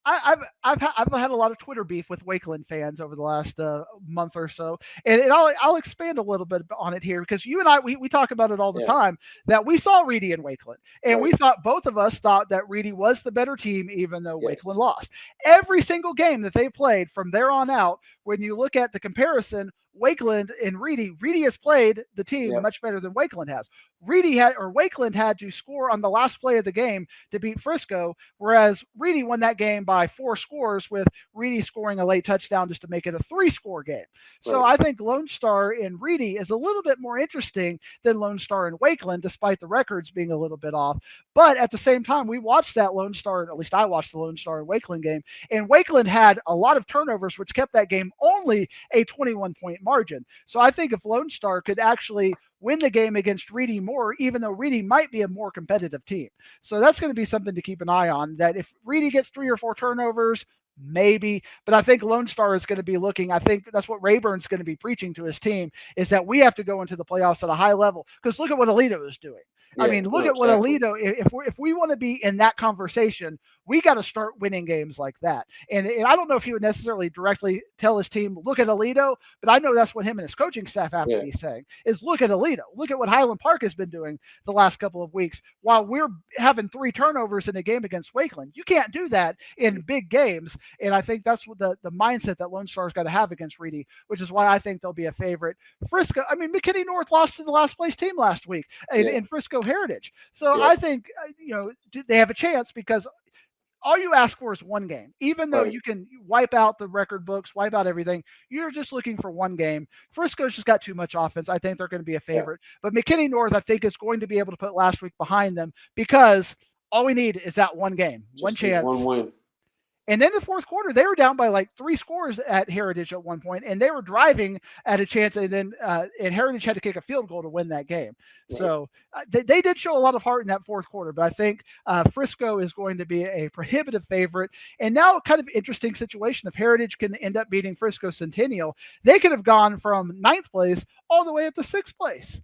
I've had a lot of Twitter beef with Wakeland fans over the last month or so, and I'll expand a little bit on it here, because you and I we talk about it all the time, that we saw Reedy and Wakeland, and we thought, both of us thought, that Reedy was the better team, even though Wakeland lost. Every single game that they played from there on out, when you look at the comparison, Wakeland and Reedy has played the team much better than Wakeland has. Wakeland had to score on the last play of the game to beat Frisco, whereas Reedy won that game by 4 scores, with Reedy scoring a late touchdown just to make it a 3-score game. So I think Lone Star and Reedy is a little bit more interesting than Lone Star and Wakeland, despite the records being a little bit off. But at the same time, we watched that Lone Star, at least I watched the Lone Star and Wakeland game, and Wakeland had a lot of turnovers, which kept that game only a 21-point margin. So I think if Lone Star could actually win the game against Reedy more, even though Reedy might be a more competitive team. So that's going to be something to keep an eye on, that if Reedy gets 3 or 4 turnovers, maybe, but I think Lone Star is going to be looking, I think that's what Rayburn's going to be preaching to his team, is that we have to go into the playoffs at a high level, because look at what Alito is doing. Look at what Alito, if we want to be in that conversation, We got to start winning games like that. And I don't know if he would necessarily directly tell his team, look at Aledo, but I know that's what him and his coaching staff have to be saying, is look at Aledo. Look at what Highland Park has been doing the last couple of weeks while we're having 3 turnovers in a game against Wakeland. You can't do that in big games. And I think that's what the mindset that Lone Star's got to have against Reedy, which is why I think they'll be a favorite. Frisco, I mean, McKinney North lost to the last place team last week in Frisco Heritage. So I think, they have a chance because all you ask for is one game. Even though you can wipe out the record books, wipe out everything, you're just looking for one game. Frisco's just got too much offense. I think they're going to be a favorite. But McKinney North, I think, is going to be able to put last week behind them because all we need is that one game, just one chance. One win. And then the fourth quarter, they were down by like 3 scores at Heritage at one point, and they were driving at a chance, and then and Heritage had to kick a field goal to win that game. Right. So they did show a lot of heart in that fourth quarter, but I think Frisco is going to be a prohibitive favorite. And now kind of interesting situation. If Heritage can end up beating Frisco Centennial, they could have gone from 9th place all the way up to 6th place.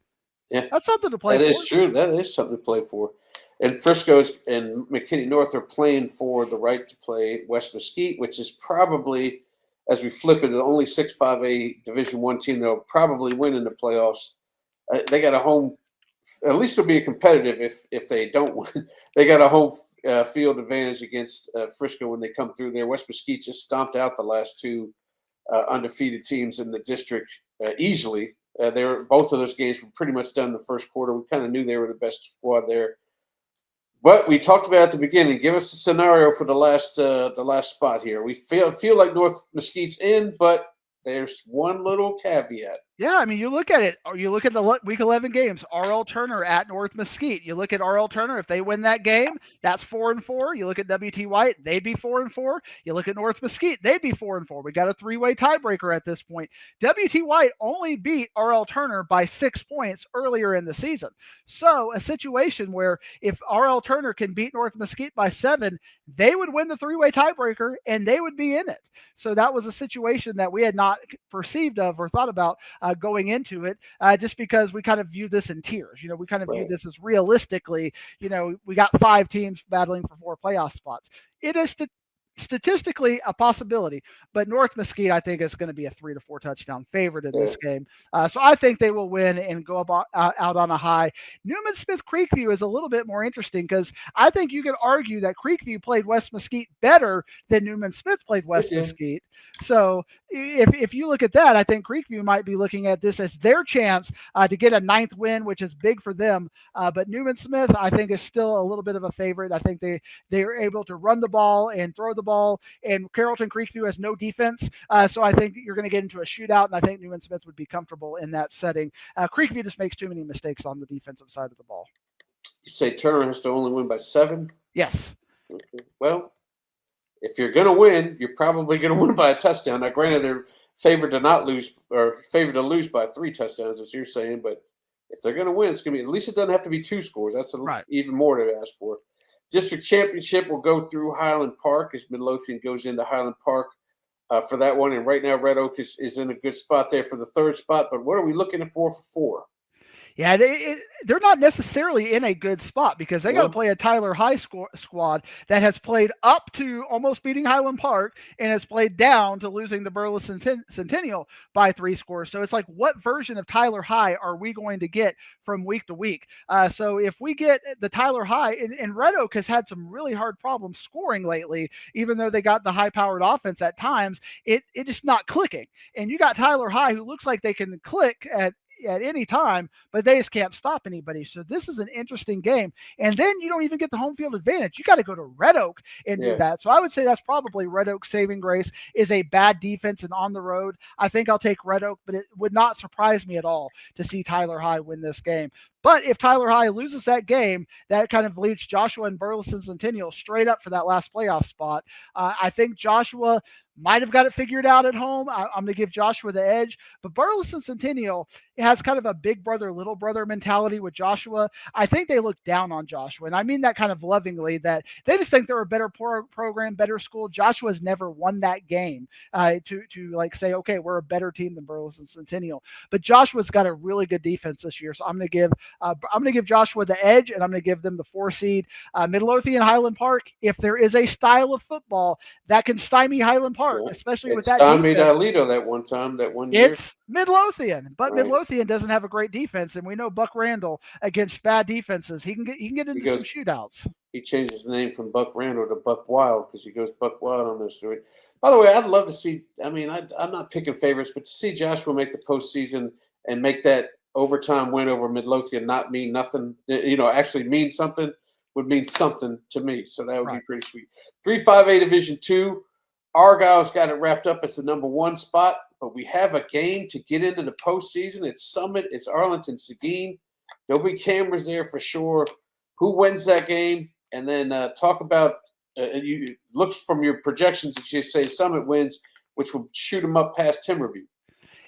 Yeah, that's something to play for. That is true. That is something to play for. And Frisco's and McKinney North are playing for the right to play West Mesquite, which is probably, as we flip it, the only 6-5A Division I team that'll probably win in the playoffs. They got a home, at least it'll be competitive if they don't win. They got a home field advantage against Frisco when they come through there. West Mesquite just stomped out the last 2 undefeated teams in the district easily. Both of those games were pretty much done in the first quarter. We kind of knew they were the best squad there. But we talked about at the beginning. Give us a scenario for the last spot here. We feel like North Mesquite's in, but there's one little caveat. Yeah, I mean, you look at it, or you look at the Week 11 games, R.L. Turner at North Mesquite. You look at R.L. Turner, if they win that game, that's 4-4. You look at W.T. White, they'd be 4-4. You look at North Mesquite, they'd be 4-4. We got a 3-way tiebreaker at this point. W.T. White only beat R.L. Turner by 6 points earlier in the season. So a situation where if R.L. Turner can beat North Mesquite by 7, they would win the 3-way tiebreaker and they would be in it. So that was a situation that we had not perceived of or thought about going into it, just because we kind of view this in tiers. We kind of view this as realistically, we got 5 teams battling for 4 playoff spots. It is statistically a possibility, but North Mesquite, I think, is going to be a 3 to 4 touchdown favorite in this game. So I think they will win and go out on a high. Newman Smith Creekview is a little bit more interesting because I think you could argue that Creekview played West Mesquite better than Newman Smith played West Mesquite. So if you look at that, I think Creekview might be looking at this as their chance to get a 9th win, which is big for them. But Newman Smith, I think, is still a little bit of a favorite. I think they are able to run the ball and throw the ball, and Carrollton Creekview has no defense. So I think you're going to get into a shootout, and I think Newman Smith would be comfortable in that setting. Creekview just makes too many mistakes on the defensive side of the ball. You say Turner has to only win by 7? Yes. Okay. Well, if you're going to win, you're probably going to win by a touchdown. Now, granted, they're favored to not lose or favored to lose by 3 touchdowns, as you're saying. But if they're going to win, it's going to be, at least it doesn't have to be 2 scores. That's even more to ask for. District championship will go through Highland Park as Midlothian goes into Highland Park for that one. And right now, Red Oak is in a good spot there for the 3rd spot. But what are we looking for 4? Yeah, they're not necessarily in a good spot because they got to play a Tyler High squad that has played up to almost beating Highland Park and has played down to losing to Burleson Centennial by 3 scores. So it's like, what version of Tyler High are we going to get from week to week? So if we get the Tyler High, and Red Oak has had some really hard problems scoring lately, even though they got the high-powered offense at times, it just not clicking. And you got Tyler High, who looks like they can click at any time, but they just can't stop anybody. So this is an interesting game. And then you don't even get the home field advantage. You got to go to Red Oak and do that. So I would say that's probably Red Oak's saving grace is a bad defense and on the road. I think I'll take Red Oak, but it would not surprise me at all to see Tyler High win this game. But if Tyler High loses that game, that kind of leaves Joshua and Burleson Centennial straight up for that last playoff spot. I think Joshua might have got it figured out at home. I'm going to give Joshua the edge. But Burleson Centennial, has kind of a big brother, little brother mentality with Joshua. I think they look down on Joshua. And I mean that kind of lovingly, that they just think they're a better program, better school. Joshua's never won that game to like say, okay, we're a better team than Burleson Centennial. But Joshua's got a really good defense this year. So I'm going to give Joshua the edge, and I'm going to give them the 4 seed. Midlothian Highland Park, if there is a style of football that can stymie Highland Park, especially with that stymied defense. Alito that one year. It's Midlothian, but right. Midlothian doesn't have a great defense, and we know Buck Randall against bad defenses. He can get into some shootouts. He changed his name from Buck Randall to Buck Wild because he goes Buck Wild on this story. By the way, I'd love to see. I mean, I'm not picking favorites, but to see Joshua make the postseason and make that overtime win over Midlothian not mean nothing, actually mean something, would mean something to me. So that would be pretty sweet. 3-5A Division II. Argyle's got it wrapped up as the number 1 spot, but we have a game to get into the postseason. It's Summit. It's Arlington Seguin. There'll be cameras there for sure. Who wins that game? And then talk about you look from your projections that you say Summit wins, which will shoot them up past Timberview.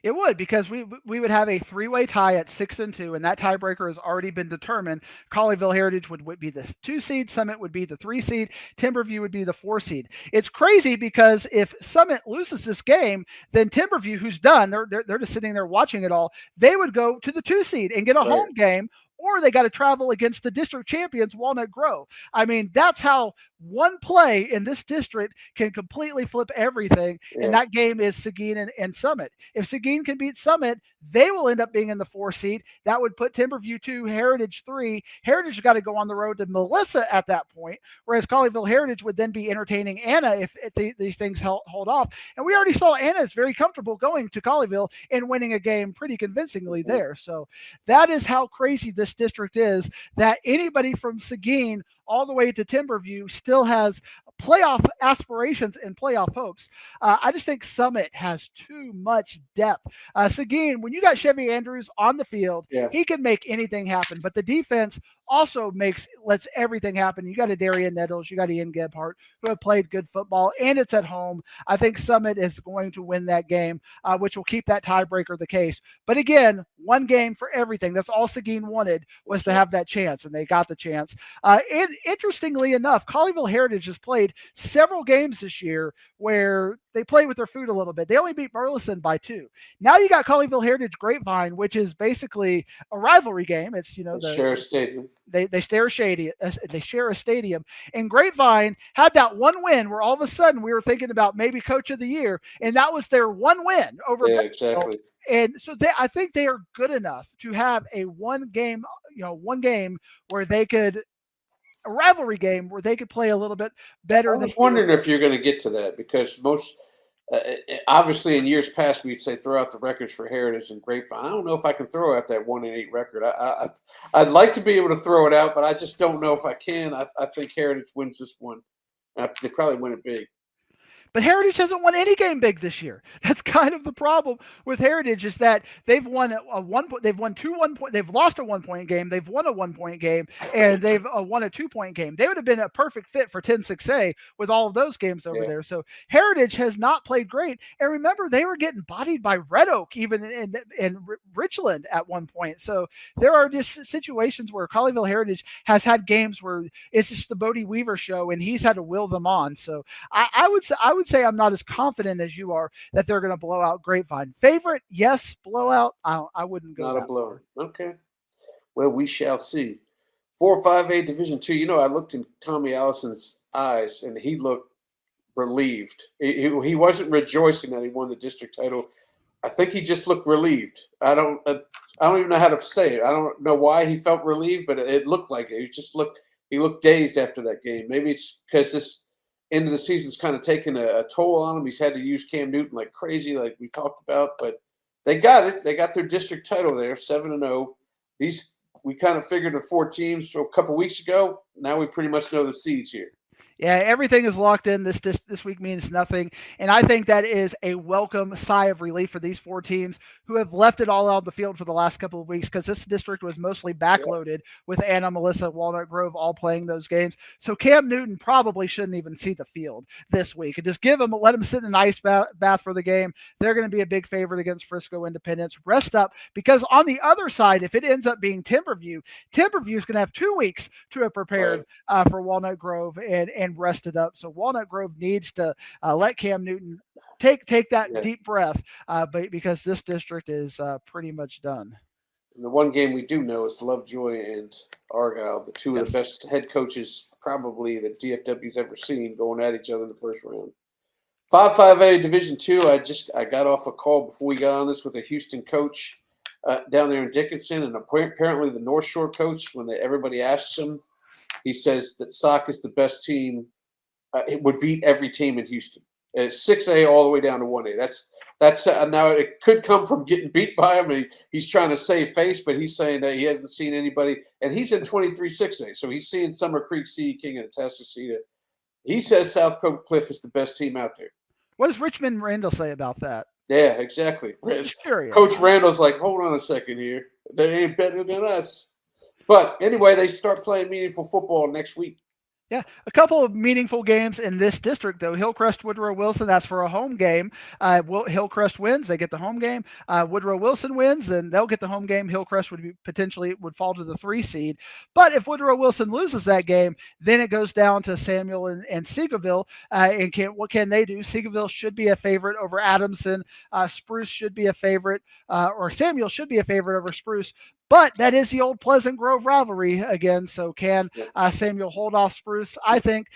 It would, because we would have a 3-way tie at 6-2, and that tiebreaker has already been determined. Colleyville Heritage would be the 2 seed, Summit would be the 3 seed, Timberview would be the 4 seed. It's crazy because if Summit loses this game, then Timberview, who's done, they're just sitting there watching it all, they would go to the 2 seed and get a home game, or they got to travel against the district champions, Walnut Grove. I mean, that's how one play in this district can completely flip everything, and that game is Seguin and Summit. If Seguin can beat Summit, they will end up being in the 4 seed. That would put Timberview 2, Heritage 3. Heritage has got to go on the road to Melissa at that point, whereas Colleyville Heritage would then be entertaining Anna if these things hold off. And we already saw Anna is very comfortable going to Colleyville and winning a game pretty convincingly there. So that is how crazy this district is, that anybody from Seguin all the way to Timberview still has playoff aspirations and playoff hopes. I just think Summit has too much depth. Seguin, when you got Chevy Andrews on the field, he can make anything happen, but the defense also lets everything happen. You got a Darian Nettles, you got Ian Gebhardt, who have played good football, and it's at home. I think Summit is going to win that game, which will keep that tiebreaker the case. But again, one game for everything. That's all Seguin wanted, was to have that chance, and they got the chance. And interestingly enough, Colleyville Heritage has played several games this year where they play with their food a little bit. They only beat Burleson by 2. Now you got Colleyville Heritage Grapevine, which is basically a rivalry game. It's they share a stadium. They share a stadium. And Grapevine had that one win where all of a sudden we were thinking about maybe Coach of the Year, and that was their one win over. Yeah, exactly. And so I think they are good enough to have a one game where they could. A rivalry game where they could play a little bit better. I was wondering if you're going to get to that, because most obviously in years past we'd say throw out the records for Heritage and Grapevine. I don't know if I can throw out that 1-8 record. I'd like to be able to throw it out, but I just don't know if I can. I think Heritage wins this one. They probably win it big. But Heritage hasn't won any game big this year. That's kind of the problem with Heritage, is that they've won they've lost a 1-point game, they've won a 1-point game, and they've won a 2-point game. They would have been a perfect fit for 10-6A with all of those games over there. So Heritage has not played great. And remember, they were getting bodied by Red Oak even in Richland at one point. So there are just situations where Colleyville Heritage has had games where it's just the Bodie Weaver show, and he's had to will them on. So I would say I'm not as confident as you are that they're going to blow out Grapevine. Favorite, yes. Blowout, I wouldn't go. Not a blower. Okay. Well, we shall see. 4-5A Division II. I looked in Tommy Allison's eyes, and he looked relieved. He wasn't rejoicing that he won the district title. I think he just looked relieved. I don't even know how to say it. I don't know why he felt relieved, but it looked like it. He looked dazed after that game. Maybe it's because this end of the season's kind of taken a toll on him. He's had to use Cam Newton like crazy, like we talked about, but they got it. They got their district title there, 7-0. We kind of figured the 4 teams a couple weeks ago. Now we pretty much know the seeds here. Yeah, everything is locked in. This week means nothing, and I think that is a welcome sigh of relief for these four teams who have left it all out of the field for the last couple of weeks because this district was mostly backloaded with Anna, Melissa, Walnut Grove all playing those games. So Cam Newton probably shouldn't even see the field this week, and just let him sit in an ice bath for the game. They're going to be a big favorite against Frisco Independence. Rest up, because on the other side, if it ends up being Timberview is going to have 2 weeks to have prepared for Walnut Grove and rested up. So Walnut Grove needs to let Cam Newton take that deep breath, but because this district is pretty much done. And the one game we do know is Lovejoy and Argyle, the two of the best head coaches probably that DFW's ever seen, going at each other in the first round. 5-5A Division II. I got off a call before we got on this with a Houston coach down there in Dickinson, and apparently the North Shore coach, when everybody asks him, he says that SOC is the best team. It would beat every team in Houston. It's 6A all the way down to 1A. That's now it could come from getting beat by him. He's trying to save face, but he's saying that he hasn't seen anybody, and he's in 23 6A, so he's seeing Summer Creek, C King, and Atascocita. He says South Cliff is the best team out there. What does Richmond Randall say about that? Yeah, exactly. Coach Randall's like, hold on a second here. They ain't better than us. But anyway, they start playing meaningful football next week. Yeah, a couple of meaningful games in this district, though. Hillcrest, Woodrow Wilson, that's for a home game. Hillcrest wins, they get the home game. Woodrow Wilson wins, then they'll get the home game. Hillcrest would potentially fall to the 3 seed. But if Woodrow Wilson loses that game, then it goes down to Samuel and Seagoville. What can they do? Seagoville should be a favorite over Adamson. Spruce should be a favorite, or Samuel should be a favorite over Spruce. But that is the old Pleasant Grove rivalry again. So can Samuel hold off Spruce? I think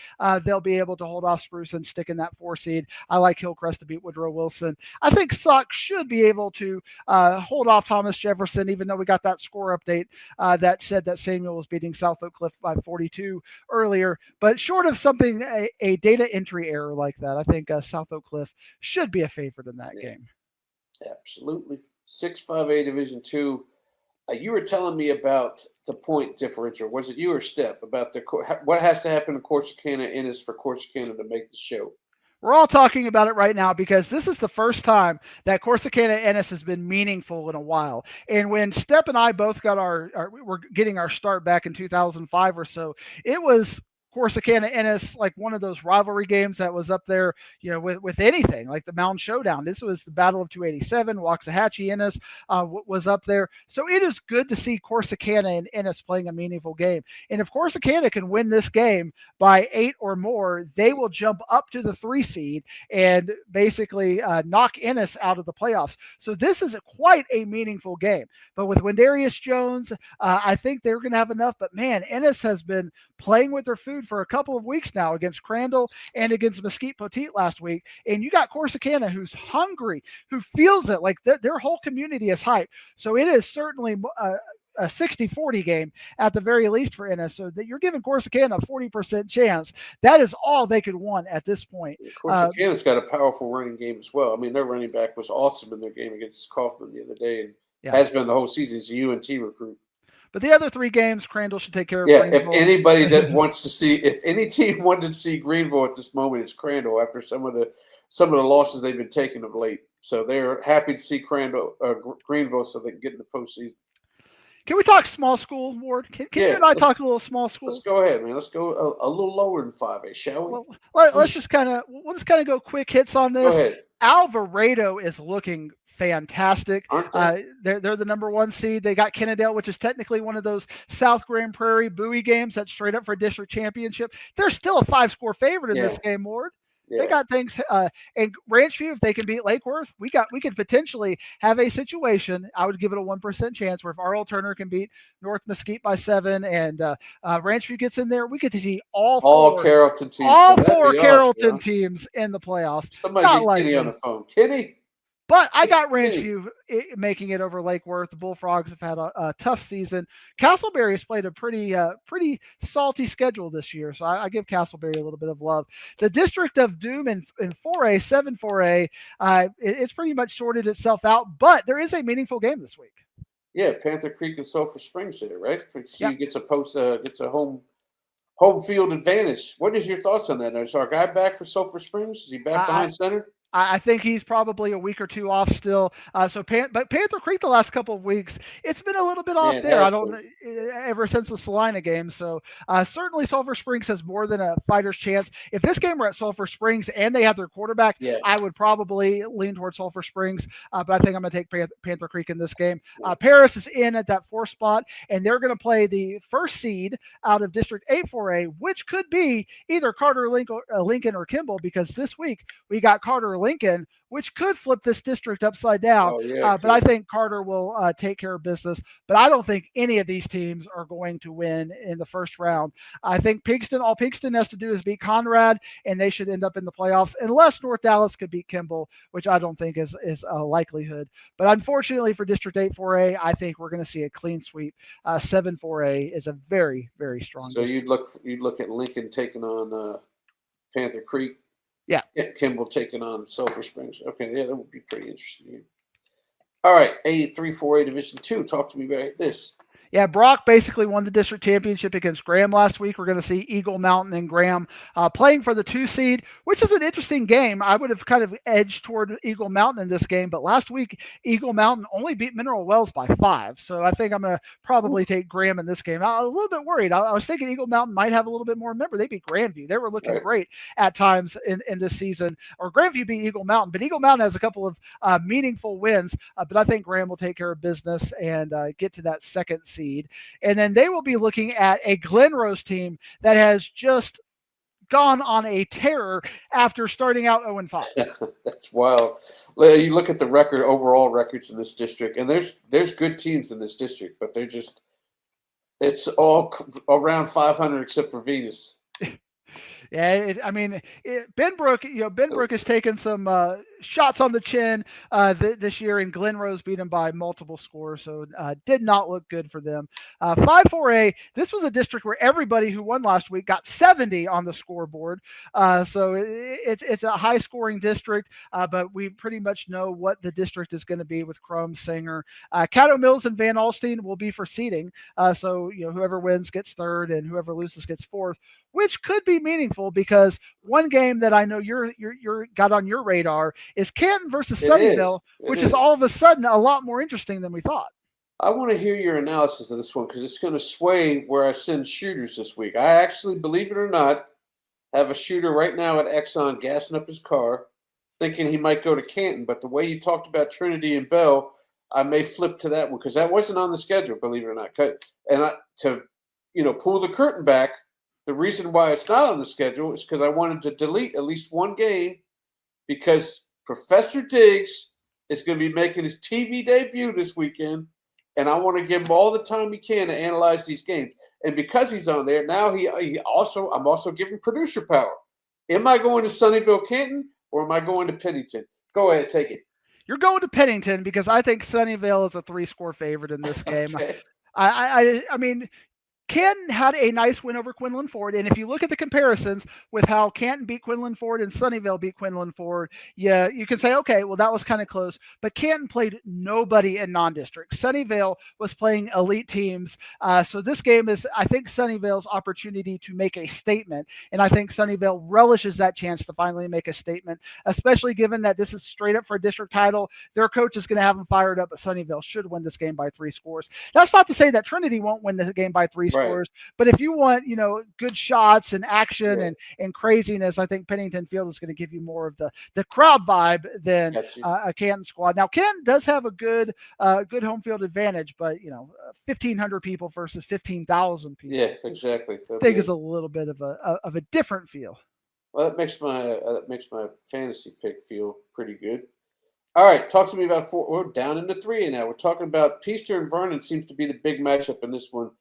they'll be able to hold off Spruce and stick in that 4 seed. I like Hillcrest to beat Woodrow Wilson. I think SOC should be able to hold off Thomas Jefferson, even though we got that score update that said that Samuel was beating South Oak Cliff by 42 earlier. But short of something, a data entry error like that, I think South Oak Cliff should be a favorite in that game. Absolutely. 6-5A Division II. You were telling me about the point differential. Was it you or Step about what has to happen to Corsicana Ennis for Corsicana to make the show? We're all talking about it right now because this is the first time that Corsicana Ennis has been meaningful in a while. And when Step and I both got we're getting our start back in 2005 or so, it was Corsicana Ennis, like one of those rivalry games that was up there, with anything like the Mound Showdown. This was the Battle of 287. Waxahachie Ennis was up there. So it is good to see Corsicana and Ennis playing a meaningful game. And if Corsicana can win this game by 8 or more, they will jump up to the 3 seed and basically knock Ennis out of the playoffs. So this is quite a meaningful game. But with Wendarius Jones, I think they're going to have enough. But man, Ennis has been playing with their food for a couple of weeks now against Crandall and against Mesquite Poteet last week. And you got Corsicana who's hungry, who feels it, like their whole community is hyped. So it is certainly a 60-40 game at the very least for Ennis. So that you're giving Corsicana a 40% chance. That is all they could want at this point. Corsicana's got a powerful running game as well. I mean, their running back was awesome in their game against Kaufman the other day, and has been the whole season. He's a UNT recruit. But the other 3 games, Crandall should take care of. Yeah, if anybody that wants to see, if any team wanted to see Greenville at this moment, it's Crandall after some of the losses they've been taking of late. So they're happy to see Greenville so they can get in the postseason. Can we talk small school, Ward? Can you and I talk a little small school? Let's go ahead, man. Let's go a little lower than 5A, shall we? Well, let's just kind of go quick hits on this. Go ahead. Alvarado is looking fantastic. They're the number 1 seed. They got Kennedale, which is technically one of those South Grand Prairie Bowie games that's straight up for district championship. They're still a 5-score favorite in this game, Ward. Yeah. They got things, and Ranchview, if they can beat Lake Worth, we could potentially have a situation. I would give it a 1% chance where if R.L. Turner can beat North Mesquite by 7 and Ranchview gets in there, we get to see all 4 Carrollton teams. All 4 Carrollton teams in the playoffs. Somebody get Kenny on the phone. Kenny? But I got Ranchview making it over Lake Worth. The Bullfrogs have had a tough season. Castleberry has played a pretty salty schedule this year, so I give Castleberry a little bit of love. The District of Doom in 4A, 7-4A, it's pretty much sorted itself out, but there is a meaningful game this week. Yeah, Panther Creek and Sulphur Springs there, right? CU gets a home home field advantage. What is your thoughts on that? Is our guy back for Sulphur Springs? Is he back I, behind center? I think he's probably a week or two off still. But Panther Creek the last couple of weeks, it's been a little bit Yeah, off it there. I has don't been. ever since the Salina game. So certainly Sulphur Springs has more than a fighter's chance. If this game were at Sulphur Springs and they had their quarterback, Yeah. I would probably lean towards Sulphur Springs. But I think I'm going to take Panther Creek in this game. Yeah. Paris is in at that 4th spot, and they're going to play the first seed out of District 8-4A, which could be either Carter Lincoln or Kimball, because this week we got Carter Lincoln, which could flip this district upside down. Oh, yeah, But I think Carter will take care of business. But I don't think any of these teams are going to win in the first round. I think all Pinkston has to do is beat Conrad, and they should end up in the playoffs, unless North Dallas could beat Kimball, which I don't think is a likelihood. But unfortunately for District 8-4A, I think we're going to see a clean sweep. 7-4A is a very, very strong. So district. you'd look at Lincoln taking on Panther Creek. Yeah. Kimball taking on Sulphur Springs. Okay, yeah, that would be pretty interesting. All right, 3-4A Division 2. Talk to me about this. Yeah, Brock basically won the district championship against Graham last week. We're going to see Eagle Mountain and Graham playing for the 2 seed, which is an interesting game. I would have kind of edged toward Eagle Mountain in this game, but last week Eagle Mountain only beat Mineral Wells by 5. So I think I'm going to probably take Graham in this game. I'm a little bit worried. I was thinking Eagle Mountain might have a little bit more. Remember, they beat Grandview. They were looking great at times in this season. Or Grandview beat Eagle Mountain, but Eagle Mountain has a couple of meaningful wins. But I think Graham will take care of business and get to that 2nd seed. And then they will be looking at a Glen Rose team that has just gone on a terror after starting out 0-5. That's wild. You look at the overall records in this district, and there's good teams in this district, but it's all around 500 except for Venus. Yeah, Benbrook has taken some shots on the chin this year, and Glen Rose beat him by multiple scores, so did not look good for them. 5-4A, this was a district where everybody who won last week got 70 on the scoreboard, so it's a high-scoring district, but we pretty much know what the district is going to be with Crum, Singer. Caddo Mills and Van Alstyne will be for seeding, so whoever wins gets 3rd, and whoever loses gets 4th, which could be meaningful because one game that I know you're got on your radar is Canton versus Sunnyvale, which is all of a sudden a lot more interesting than we thought. I want to hear your analysis of this one because it's going to sway where I send shooters this week. I actually, believe it or not, have a shooter right now at Exxon gassing up his car, thinking he might go to Canton. But the way you talked about Trinity and Bell, I may flip to that one because that wasn't on the schedule, believe it or not. And to pull the curtain back, the reason why it's not on the schedule is because I wanted to delete at least one game because Professor Diggs is going to be making his TV debut this weekend, and I want to give him all the time he can to analyze these games. And because he's on there, now I'm also giving producer power. Am I going to Sunnyvale Canton or am I going to Pennington? Go ahead, take it. You're going to Pennington because I think Sunnyvale is a 3-score favorite in this game. Okay. I mean, Canton had a nice win over Quinlan Ford, and if you look at the comparisons with how Canton beat Quinlan Ford and Sunnyvale beat Quinlan Ford, yeah, you can say, okay, well, that was kind of close, but Canton played nobody in non-district. Sunnyvale was playing elite teams, so this game is, I think, Sunnyvale's opportunity to make a statement, and I think Sunnyvale relishes that chance to finally make a statement, especially given that this is straight up for a district title. Their coach is going to have them fired up, but Sunnyvale should win this game by 3 scores. That's not to say that Trinity won't win the game by 3 scores. But if you want, good shots and action and craziness, I think Pennington Field is going to give you more of the crowd vibe than a Canton squad. Now, Canton does have a good home field advantage, but 1,500 people versus 15,000 people. Yeah, exactly. I think is a little bit of a different feel. Well, that makes my fantasy pick feel pretty good. All right, talk to me about we're down into 3A now. We're talking about Peaster and Vernon seems to be the big matchup in this one.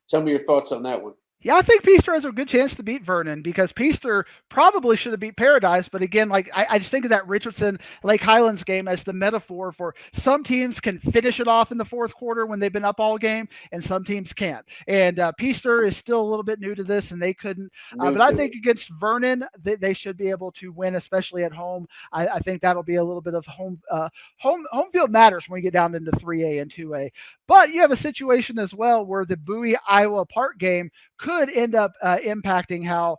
Tell me your thoughts on that one. Yeah, I think Peaster has a good chance to beat Vernon because Peaster probably should have beat Paradise. But again, I just think of that Richardson Lake Highlands game as the metaphor for some teams can finish it off in the 4th quarter when they've been up all game, and some teams can't. And Peaster is still a little bit new to this, and they couldn't. But I think against Vernon, they should be able to win, especially at home. I think that'll be a little bit of home field matters when we get down into 3A and 2A. But you have a situation as well where the Bowie Iowa Park game could end up impacting how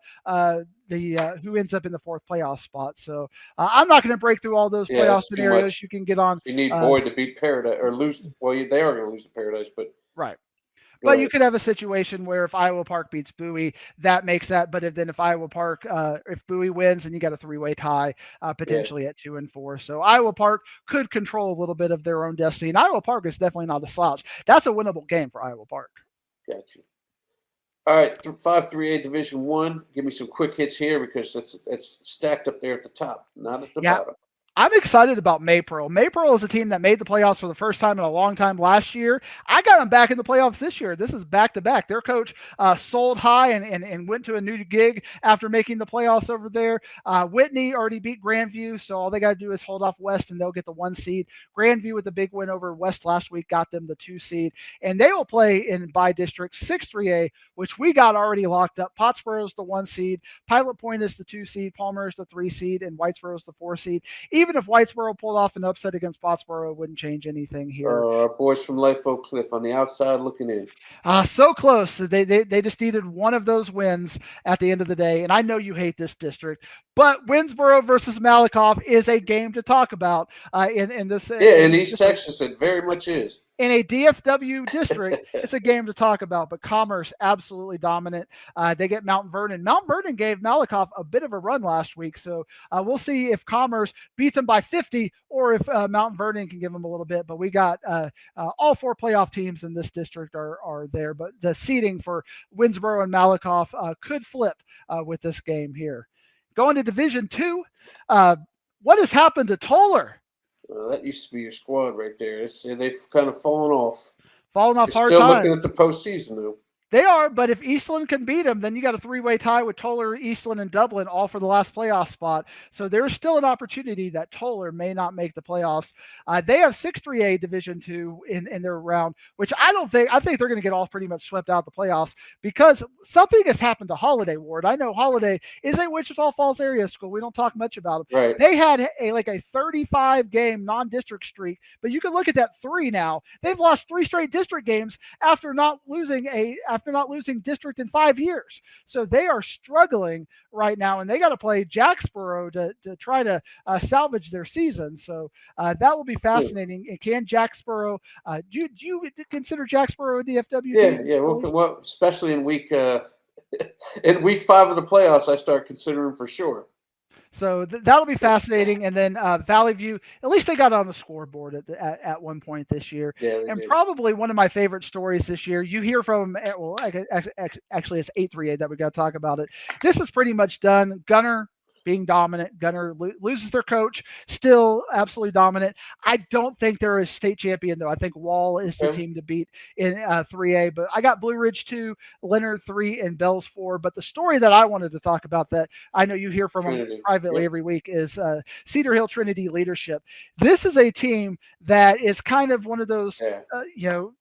who ends up in the fourth playoff spot. So I'm not going to break through all those playoff scenarios. You can get on. You need Boyd to beat Paradise or lose. Well, they are going to lose to Paradise, but right. But you could have a situation where if Iowa Park beats Bowie, that makes that. But if Iowa Park, if Bowie wins, and you got a 3-way tie potentially at 2 and 4. So Iowa Park could control a little bit of their own destiny. And Iowa Park is definitely not a slouch. That's a winnable game for Iowa Park. Gotcha. All right, 5-3A Division I. Give me some quick hits here because it's stacked up there at the top, not at the bottom. I'm excited about Maypearl. Maypearl is a team that made the playoffs for the first time in a long time last year. I got them back in the playoffs this year. This is back-to-back. Their coach sold high and went to a new gig after making the playoffs over there. Whitney already beat Grandview, so all they got to do is hold off West, and they'll get the 1 seed. Grandview with the big win over West last week got them the 2 seed. And they will play in by-district 6-3A, which we got already locked up. Pottsboro is the 1 seed. Pilot Point is the 2 seed. Palmer is the 3 seed. And Whitesboro is the 4 seed. Even if Whitesboro pulled off an upset against Pottsboro, it wouldn't change anything here. Our boys from Life Oak Cliff on the outside looking in. So close. They just needed one of those wins at the end of the day. And I know you hate this district, but Winsboro versus Malakoff is a game to talk about in this. In East Texas, it very much is. In a DFW district, it's a game to talk about, but Commerce absolutely dominant. They get Mount Vernon. Mount Vernon gave Malakoff a bit of a run last week, so we'll see if Commerce beats them by 50 or if Mount Vernon can give them a little bit. But we got all 4 playoff teams in this district are there, but the seeding for Winsboro and Malakoff could flip with this game here. Going to Division II, what has happened to Toller? That used to be your squad right there. They've kind of fallen off. Fallen off hard times. Still times. Looking at the postseason, though. They are, but if Eastland can beat them, then you got a 3-way tie with Toller, Eastland, and Dublin, all for the last playoff spot. So there's still an opportunity that Toller may not make the playoffs. They have 6-3A Division II in their round, which I think they're going to get all pretty much swept out of the playoffs because something has happened to Holiday Ward. I know Holiday is a Wichita Falls area school. We don't talk much about them. Right. They had a 35-game non-district streak, but you can look at that 3 now. They've lost 3 straight district games after not losing district in 5 years. So they are struggling right now, and they got to play Jacksboro to try to salvage their season. So that will be fascinating. And can Jacksboro, do you consider Jacksboro a DFW? Yeah. Well, especially in week 5 of the playoffs, I start considering for sure. So that'll be fascinating. And then Valley View, at least they got on the scoreboard at one point this year. Yeah, and did. Probably one of my favorite stories this year. You hear from, well, actually it's 8-3A that we got to talk about it. This is pretty much done. Gunner being dominant. Gunner loses their coach, still absolutely dominant. I don't think they're a state champion, though. I think Wall is the team to beat in 3A. But I got Blue Ridge 2, Leonard 3, and Bells 4. But the story that I wanted to talk about that I know you hear from them privately every week is Cedar Hill Trinity Leadership. This is a team that is kind of one of those,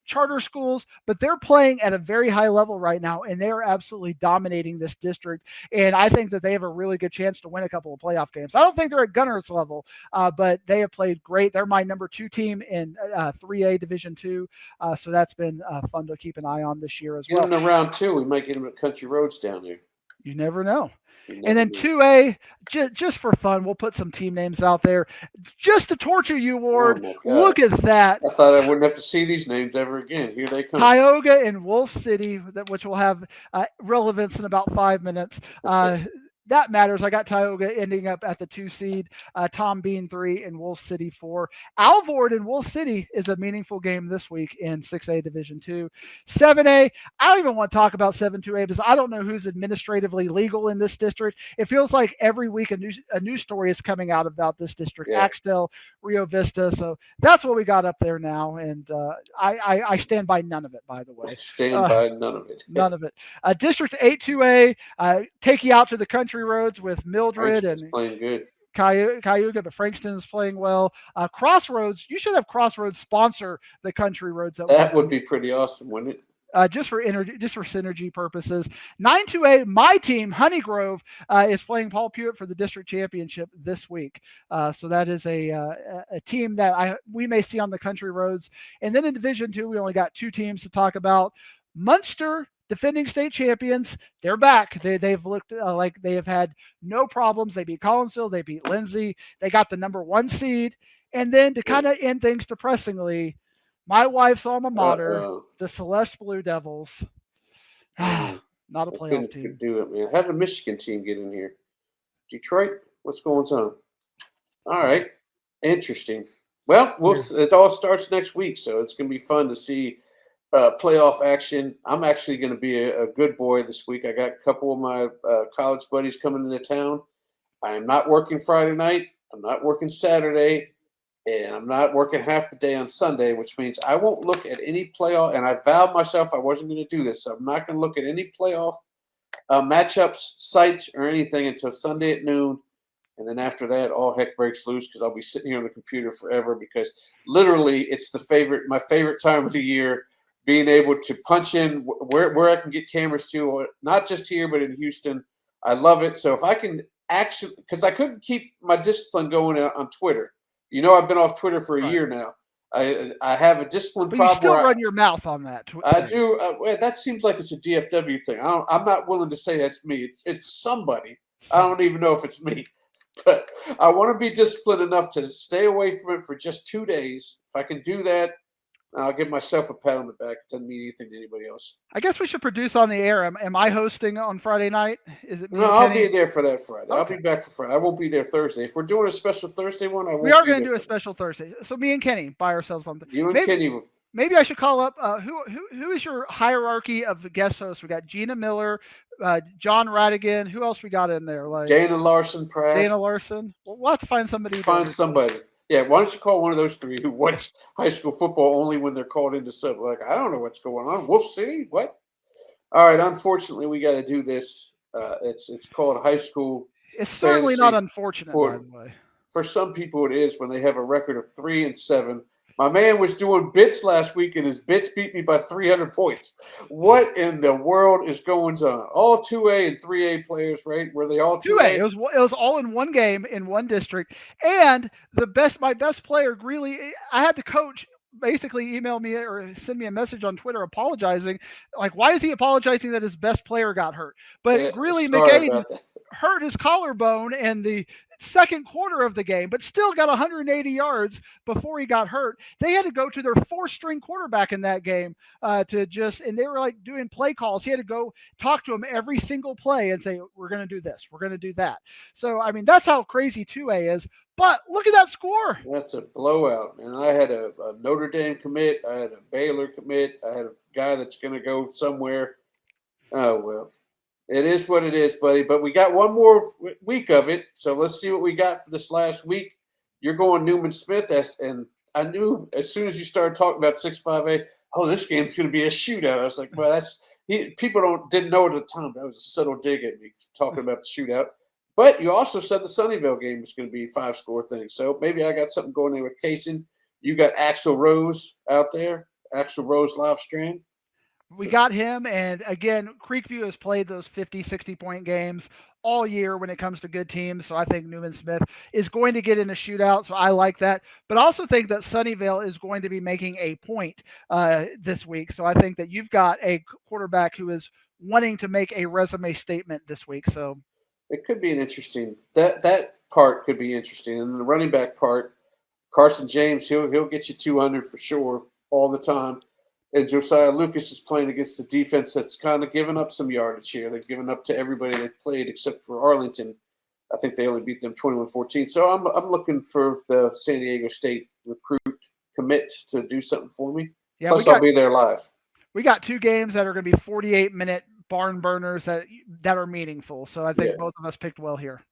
charter schools, but they're playing at a very high level right now, and they are absolutely dominating this district. And I think that they have a really good chance to win a couple of playoff games. I don't think they're at Gunner's level, but they have played great. They're my number 2 team in 3A Division II, so that's been fun to keep an eye on this year as well. Get them to round 2. We might get them at Country Roads down there. You never know. And then 2A, just for fun, we'll put some team names out there just to torture you, Ward. Look at that. I thought I wouldn't have to see these names ever again. Here they come. Tioga and Wolf City, which will have relevance in about 5 minutes. That matters. I got Tioga ending up at the 2 seed, Tom Bean 3, and Wolf City 4. Alvord and Wolf City is a meaningful game this week in 6A Division 2. 7A, I don't even want to talk about 7-2A because I don't know who's administratively legal in this district. It feels like every week a new story is coming out about this district. Yeah. Axtell, Rio Vista. So that's what we got up there now. And I stand by none of it, by the way. Stand by none of it. None of it. District 8-2A, take you out to the country roads with Mildred and playing good. Cayuga, but Frankston is playing well. Crossroads, you should have Crossroads sponsor the country roads. That would be pretty awesome, wouldn't it? Just for synergy purposes. 9-2A, my team, Honeygrove, is playing Paul Pewitt for the district championship this week. So that is a team that we may see on the country roads. And then in Division 2, we only got 2 teams to talk about. Munster defending state champions. They're back. They've looked like they have had no problems. They beat Collinsville. They beat Lindsay. They got the number 1 seed. And then to kind of end things depressingly, my wife's alma mater, the Celeste Blue Devils, not a playoff team. Do it, man. How did the Michigan team get in here? Detroit? What's going on? All right. Interesting. Well, it all starts next week, so it's going to be fun to see playoff action. I'm actually going to be a good boy this week. I got a couple of my college buddies coming into town. I am not working Friday night. I'm not working Saturday. And I'm not working half the day on Sunday, which means I won't look at any playoff. And I vowed myself I wasn't going to do this. So I'm not going to look at any playoff matchups, sites, or anything until Sunday at noon. And then after that, all heck breaks loose because I'll be sitting here on the computer forever because literally it's my favorite time of the year, being able to punch in where I can get cameras to, not just here, but in Houston. I love it. So if I can actually – because I couldn't keep my discipline going on Twitter. You know, I've been off Twitter for a year now. I have a discipline problem. You still run your mouth on that. I do. That seems like it's a DFW thing. I'm not willing to say that's me. It's somebody. I don't even know if it's me. But I want to be disciplined enough to stay away from it for just 2 days. If I can do that, I'll give myself a pat on the back. It doesn't mean anything to anybody else. I guess we should produce on the air. Am I hosting on Friday night? Is it? No, I'll be there for that Friday. Okay. I'll be back for Friday. I won't be there Thursday. If we're doing a special Thursday one, we are going to do a special Thursday. So me and Kenny buy ourselves something. Kenny. Maybe I should call up. Who is your hierarchy of guest hosts? We got Gina Miller, John Radigan. Who else we got in there? Like Dana Larson, Pratt. Dana Larson. We'll have to find somebody. Yeah, why don't you call one of those three who watch high school football only when they're called into sub? Like, I don't know what's going on. Wolf City? What? All right, unfortunately, we got to do this. It's called high school. It's certainly not unfortunate, by the way. For some people, it is when they have a record of 3-7. My man was doing bits last week, and his bits beat me by 300 points. What in the world is going on? All 2A and 3A players, right? Were they all 2A? It was all in one game in one district. And my best player, Greeley, I had the coach basically email me or send me a message on Twitter apologizing. Like, why is he apologizing that his best player got hurt? But Greeley McGaden hurt his collarbone in the second quarter of the game, but still got 180 yards before he got hurt. They had to go to their 4th-string quarterback in that game and they were like doing play calls. He had to go talk to him every single play and say, we're going to do this, we're going to do that. So, I mean, that's how crazy 2A is. But look at that score. That's a blowout, man. I had a Notre Dame commit. I had a Baylor commit. I had a guy that's going to go somewhere. Oh, well. It is what it is, buddy. But we got one more week of it, so let's see what we got for this last week. You're going Newman Smith, and I knew as soon as you started talking about 6-5A, this game's going to be a shootout. I was like, well, people didn't know at the time. That was a subtle dig at me talking about the shootout. But you also said the Sunnyvale game was going to be a 5-score thing, so maybe I got something going there with Kaysen. You got Axel Rose out there, Axel Rose live stream. We got him, and again, Creekview has played those 50, 60-point games all year when it comes to good teams, so I think Newman Smith is going to get in a shootout, so I like that. But I also think that Sunnyvale is going to be making a point this week, so I think that you've got a quarterback who is wanting to make a resume statement this week. So it could be an interesting – that part could be interesting. And the running back part, Carson James, he'll get you 200 for sure all the time. And Josiah Lucas is playing against the defense that's kind of given up some yardage here. They've given up to everybody they've played except for Arlington. I think they only beat them 21-14. So I'm looking for the San Diego State recruit commit to do something for me. Yeah, plus, I'll be there live. We got 2 games that are going to be 48-minute barn burners that are meaningful. So I think both of us picked well here.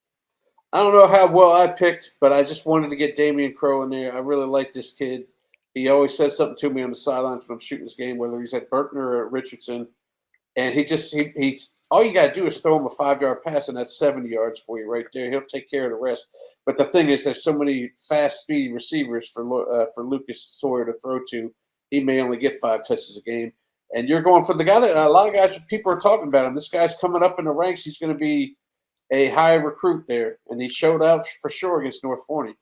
I don't know how well I picked, but I just wanted to get Damian Crow in there. I really like this kid. He always says something to me on the sidelines when I'm shooting this game, whether he's at Burton or at Richardson. And he's all you got to do is throw him a 5-yard pass, and that's 70 yards for you right there. He'll take care of the rest. But the thing is, there's so many fast, speedy receivers for Lucas Sawyer to throw to. He may only get 5 touches a game. And you're going for the guy that a lot of guys, people are talking about him. This guy's coming up in the ranks. He's going to be a high recruit there. And he showed up for sure against North Forney.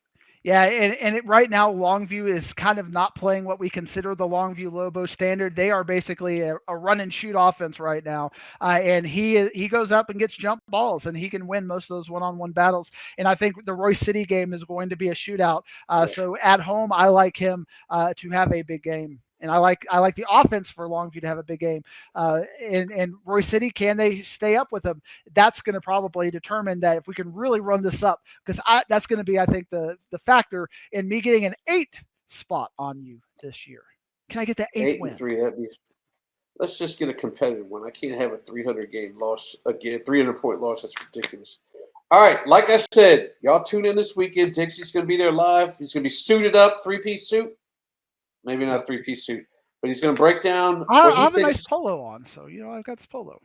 Yeah, and right now Longview is kind of not playing what we consider the Longview Lobo standard. They are basically a run and shoot offense right now, and he goes up and gets jump balls, and he can win most of those one-on-one battles. And I think the Royce City game is going to be a shootout. So at home, I like him to have a big game. And I like the offense for Longview to have a big game. And Royce City, can they stay up with them? That's going to probably determine that if we can really run this up, because that's going to be, I think, the factor in me getting an 8 spot on you this year. Can I get that 8 win? 8-3. Let's just get a competitive one. I can't have a 300 game loss again, 300 point loss. That's ridiculous. All right, like I said, y'all tune in this weekend. Dixie's going to be there live. He's going to be suited up, 3-piece suit. Maybe not a 3-piece suit, but he's going to break down. I have a nice polo on, so I've got this polo.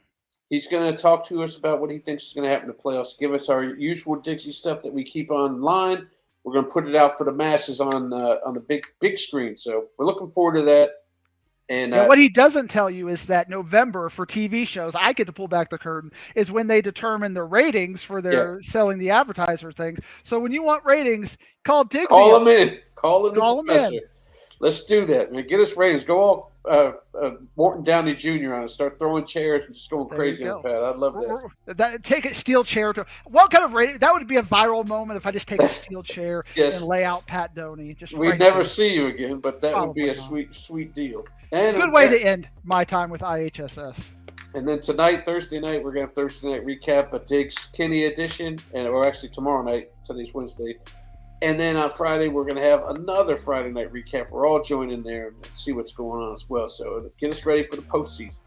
He's going to talk to us about what he thinks is going to happen in the playoffs. Give us our usual Dixie stuff that we keep online. We're going to put it out for the masses on the big screen. So we're looking forward to that. And what he doesn't tell you is that November for TV shows, I get to pull back the curtain, is when they determine the ratings for their selling the advertiser things. So when you want ratings, call Diggs. Call him in. Call in the professor. Let's do that, man. Get us ratings. Go all Morton Downey Jr. on it. Start throwing chairs and just going crazy on Pat. I'd love that. Take a steel chair. What kind of rating? That would be a viral moment if I just take a steel chair and lay out Pat Doney. We'd never see you again, but that would be a sweet deal. And good way to end my time with IHSS. And then tonight, Thursday night, we're going to have Thursday night recap, a Diggs Kenny edition, or actually tomorrow night. Today's Wednesday. And then on Friday, we're going to have another Friday night recap. We're all joining there and see what's going on as well. So get us ready for the postseason.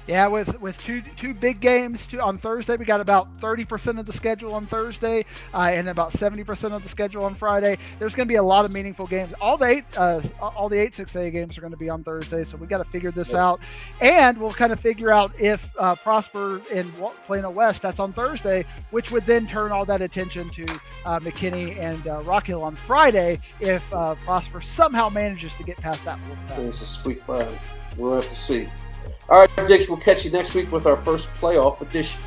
Yeah, with two big games on Thursday, we got about 30% of the schedule on Thursday and about 70% of the schedule on Friday. There's going to be a lot of meaningful games. All the 8 6A games are going to be on Thursday, so we got to figure this out. And we'll kind of figure out if Prosper in Plano West, that's on Thursday, which would then turn all that attention to McKinney and Rock Hill on Friday if Prosper somehow manages to get past that wolf pack. It's a sweet ride. We'll have to see. All right, Diggs, we'll catch you next week with our first playoff edition.